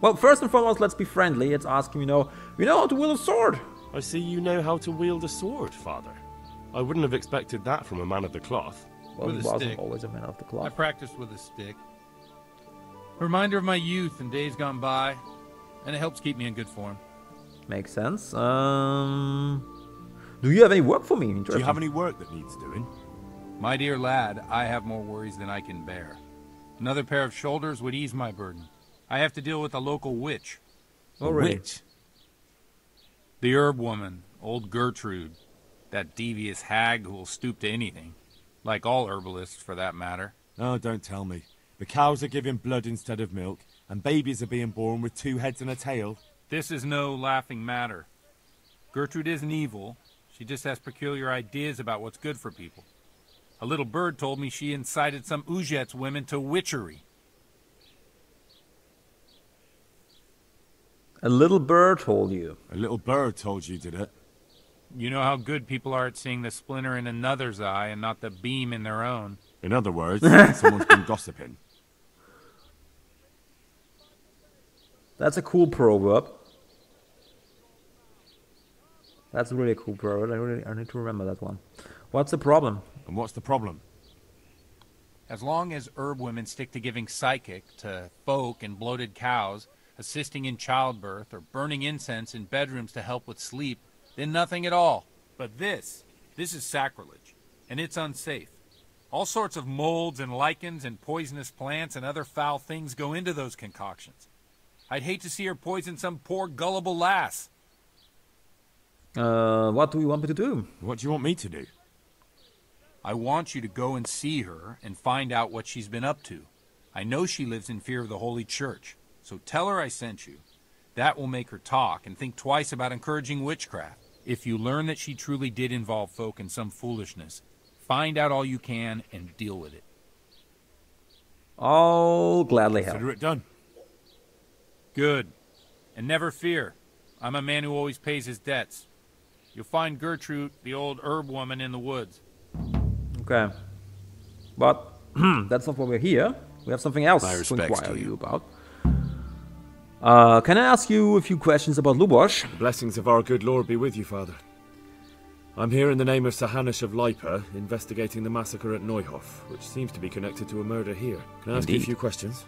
Well, first and foremost, let's be friendly. Let's ask him, you know how to wield a sword. I see you know how to wield a sword, Father. I wouldn't have expected that from a man of the cloth. Well, he wasn't always a man of the cloth. I practiced with a stick. Reminder of my youth and days gone by, and it helps keep me in good form. Makes sense. Do you have any work for me? Do you have any work that needs doing? My dear lad, I have more worries than I can bear. Another pair of shoulders would ease my burden. I have to deal with a local witch. Oh, really? Witch? The herb woman, old Gertrude. That devious hag who will stoop to anything. Like all herbalists, for that matter. Oh, don't tell me. The cows are giving blood instead of milk, and babies are being born with 2 heads and a tail. This is no laughing matter. Gertrude isn't evil. She just has peculiar ideas about what's good for people. A little bird told me she incited some Ujet's women to witchery. A little bird told you? A little bird told you, did it? You know how good people are at seeing the splinter in another's eye and not the beam in their own. In other words, someone's been gossiping. That's a cool proverb. That's a really cool proverb. I need to remember that one. What's the problem? And what's the problem? As long as herb women stick to giving psychic to folk and bloated cows, assisting in childbirth, or burning incense in bedrooms to help with sleep, then nothing at all. But this is sacrilege, and it's unsafe. All sorts of molds and lichens and poisonous plants and other foul things go into those concoctions. I'd hate to see her poison some poor gullible lass. What do you want me to do? What do you want me to do? I want you to go and see her and find out what she's been up to. I know she lives in fear of the Holy Church, so tell her I sent you. That will make her talk and think twice about encouraging witchcraft. If you learn that she truly did involve folk in some foolishness, find out all you can and deal with it. I'll gladly help. Consider it done. Good. And never fear. I'm a man who always pays his debts. You'll find Gertrude, the old herb woman, in the woods. Okay. But that's not why we're here. We have something else to inquire to you about. Can I ask you a few questions about Lubosh? The blessings of our good Lord be with you, Father. I'm here in the name of Sir Hanush of Lipa, investigating the massacre at Neuhof, which seems to be connected to a murder here. Can I ask you a few questions?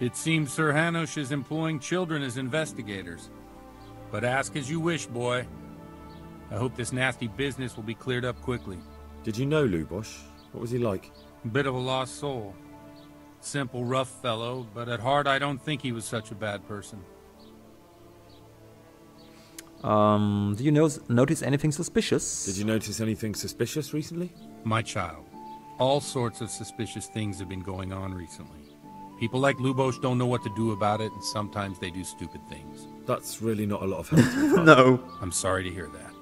It seems Sir Hanush is employing children as investigators. But ask as you wish, boy. I hope this nasty business will be cleared up quickly. Did you know Lubosh? What was he like? A bit of a lost soul. Simple, rough fellow, but at heart I don't think he was such a bad person. Did you notice anything suspicious? Did you notice anything suspicious recently? My child, all sorts of suspicious things have been going on recently. People like Lubosh don't know what to do about it, and sometimes they do stupid things. That's really not a lot of help. No. I'm sorry to hear that.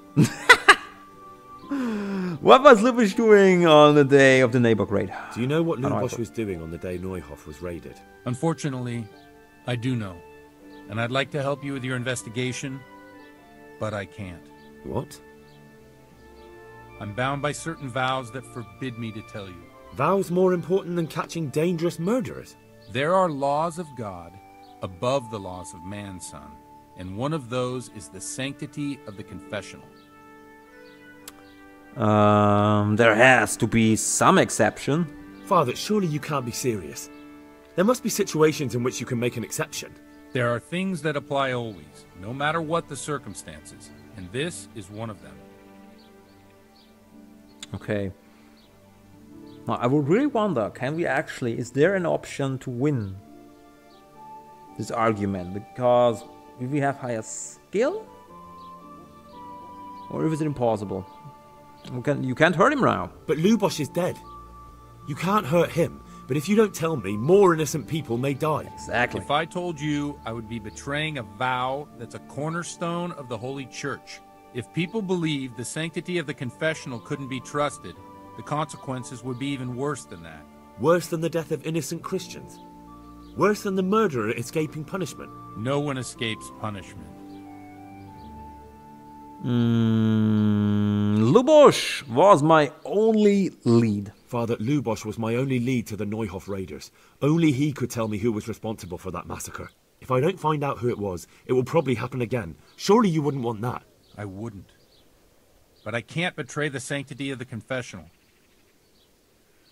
What was Lubosh doing on the day of the neighbor raid? Do you know what Lubosh was doing on the day Neuhof was raided? Unfortunately, I do know. And I'd like to help you with your investigation, but I can't. What? I'm bound by certain vows that forbid me to tell you. Vows more important than catching dangerous murderers? There are laws of God above the laws of man, son. And one of those is the sanctity of the confessional. There has to be some exception. Father, surely you can't be serious. There must be situations in which you can make an exception. There are things that apply always, no matter what the circumstances, and this is one of them. Okay. Now, I would really wonder, is there an option to win this argument? Because if we have higher skill? Or is it impossible? You can't hurt him now. But Lubosh is dead. You can't hurt him. But if you don't tell me, more innocent people may die. Exactly. If I told you, I would be betraying a vow that's a cornerstone of the Holy Church. If people believed the sanctity of the confessional couldn't be trusted, the consequences would be even worse than that. Worse than the death of innocent Christians? Worse than the murderer escaping punishment? No one escapes punishment. Lubosh was my only lead. Father, Lubosh was my only lead to the Neuhof raiders. Only he could tell me who was responsible for that massacre. If I don't find out who it was, it will probably happen again. Surely you wouldn't want that. I wouldn't. But I can't betray the sanctity of the confessional.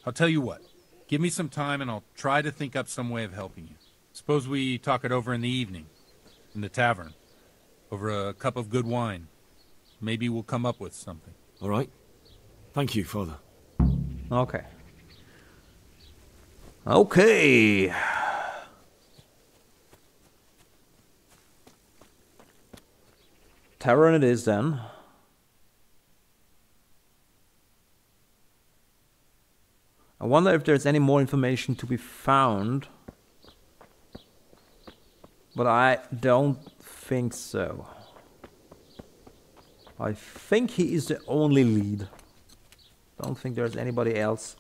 I'll tell you what. Give me some time and I'll try to think up some way of helping you. Suppose we talk it over in the evening, in the tavern, over a cup of good wine. Maybe we'll come up with something. All right. Thank you, Father. Okay. Okay. Tavern it is then. I wonder if there's any more information to be found. But I don't think so. I think he is the only lead. Don't think there's anybody else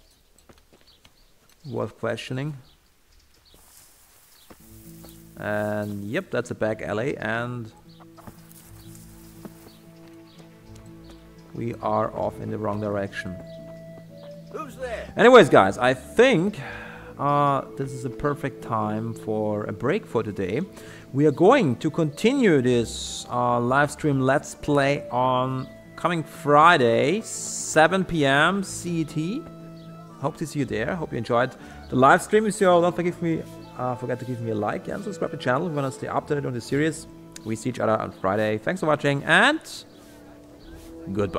worth questioning. And yep, that's a back alley, and we are off in the wrong direction. Who's there? Anyways, guys, I think this is a perfect time for a break for today. We are going to continue this live stream Let's Play on coming Friday, 7 p.m. CET. Hope to see you there. Hope you enjoyed the live stream. If you all don't forget to give me a like and subscribe to the channel if you want to stay updated on the series. We see each other on Friday. Thanks for watching and goodbye.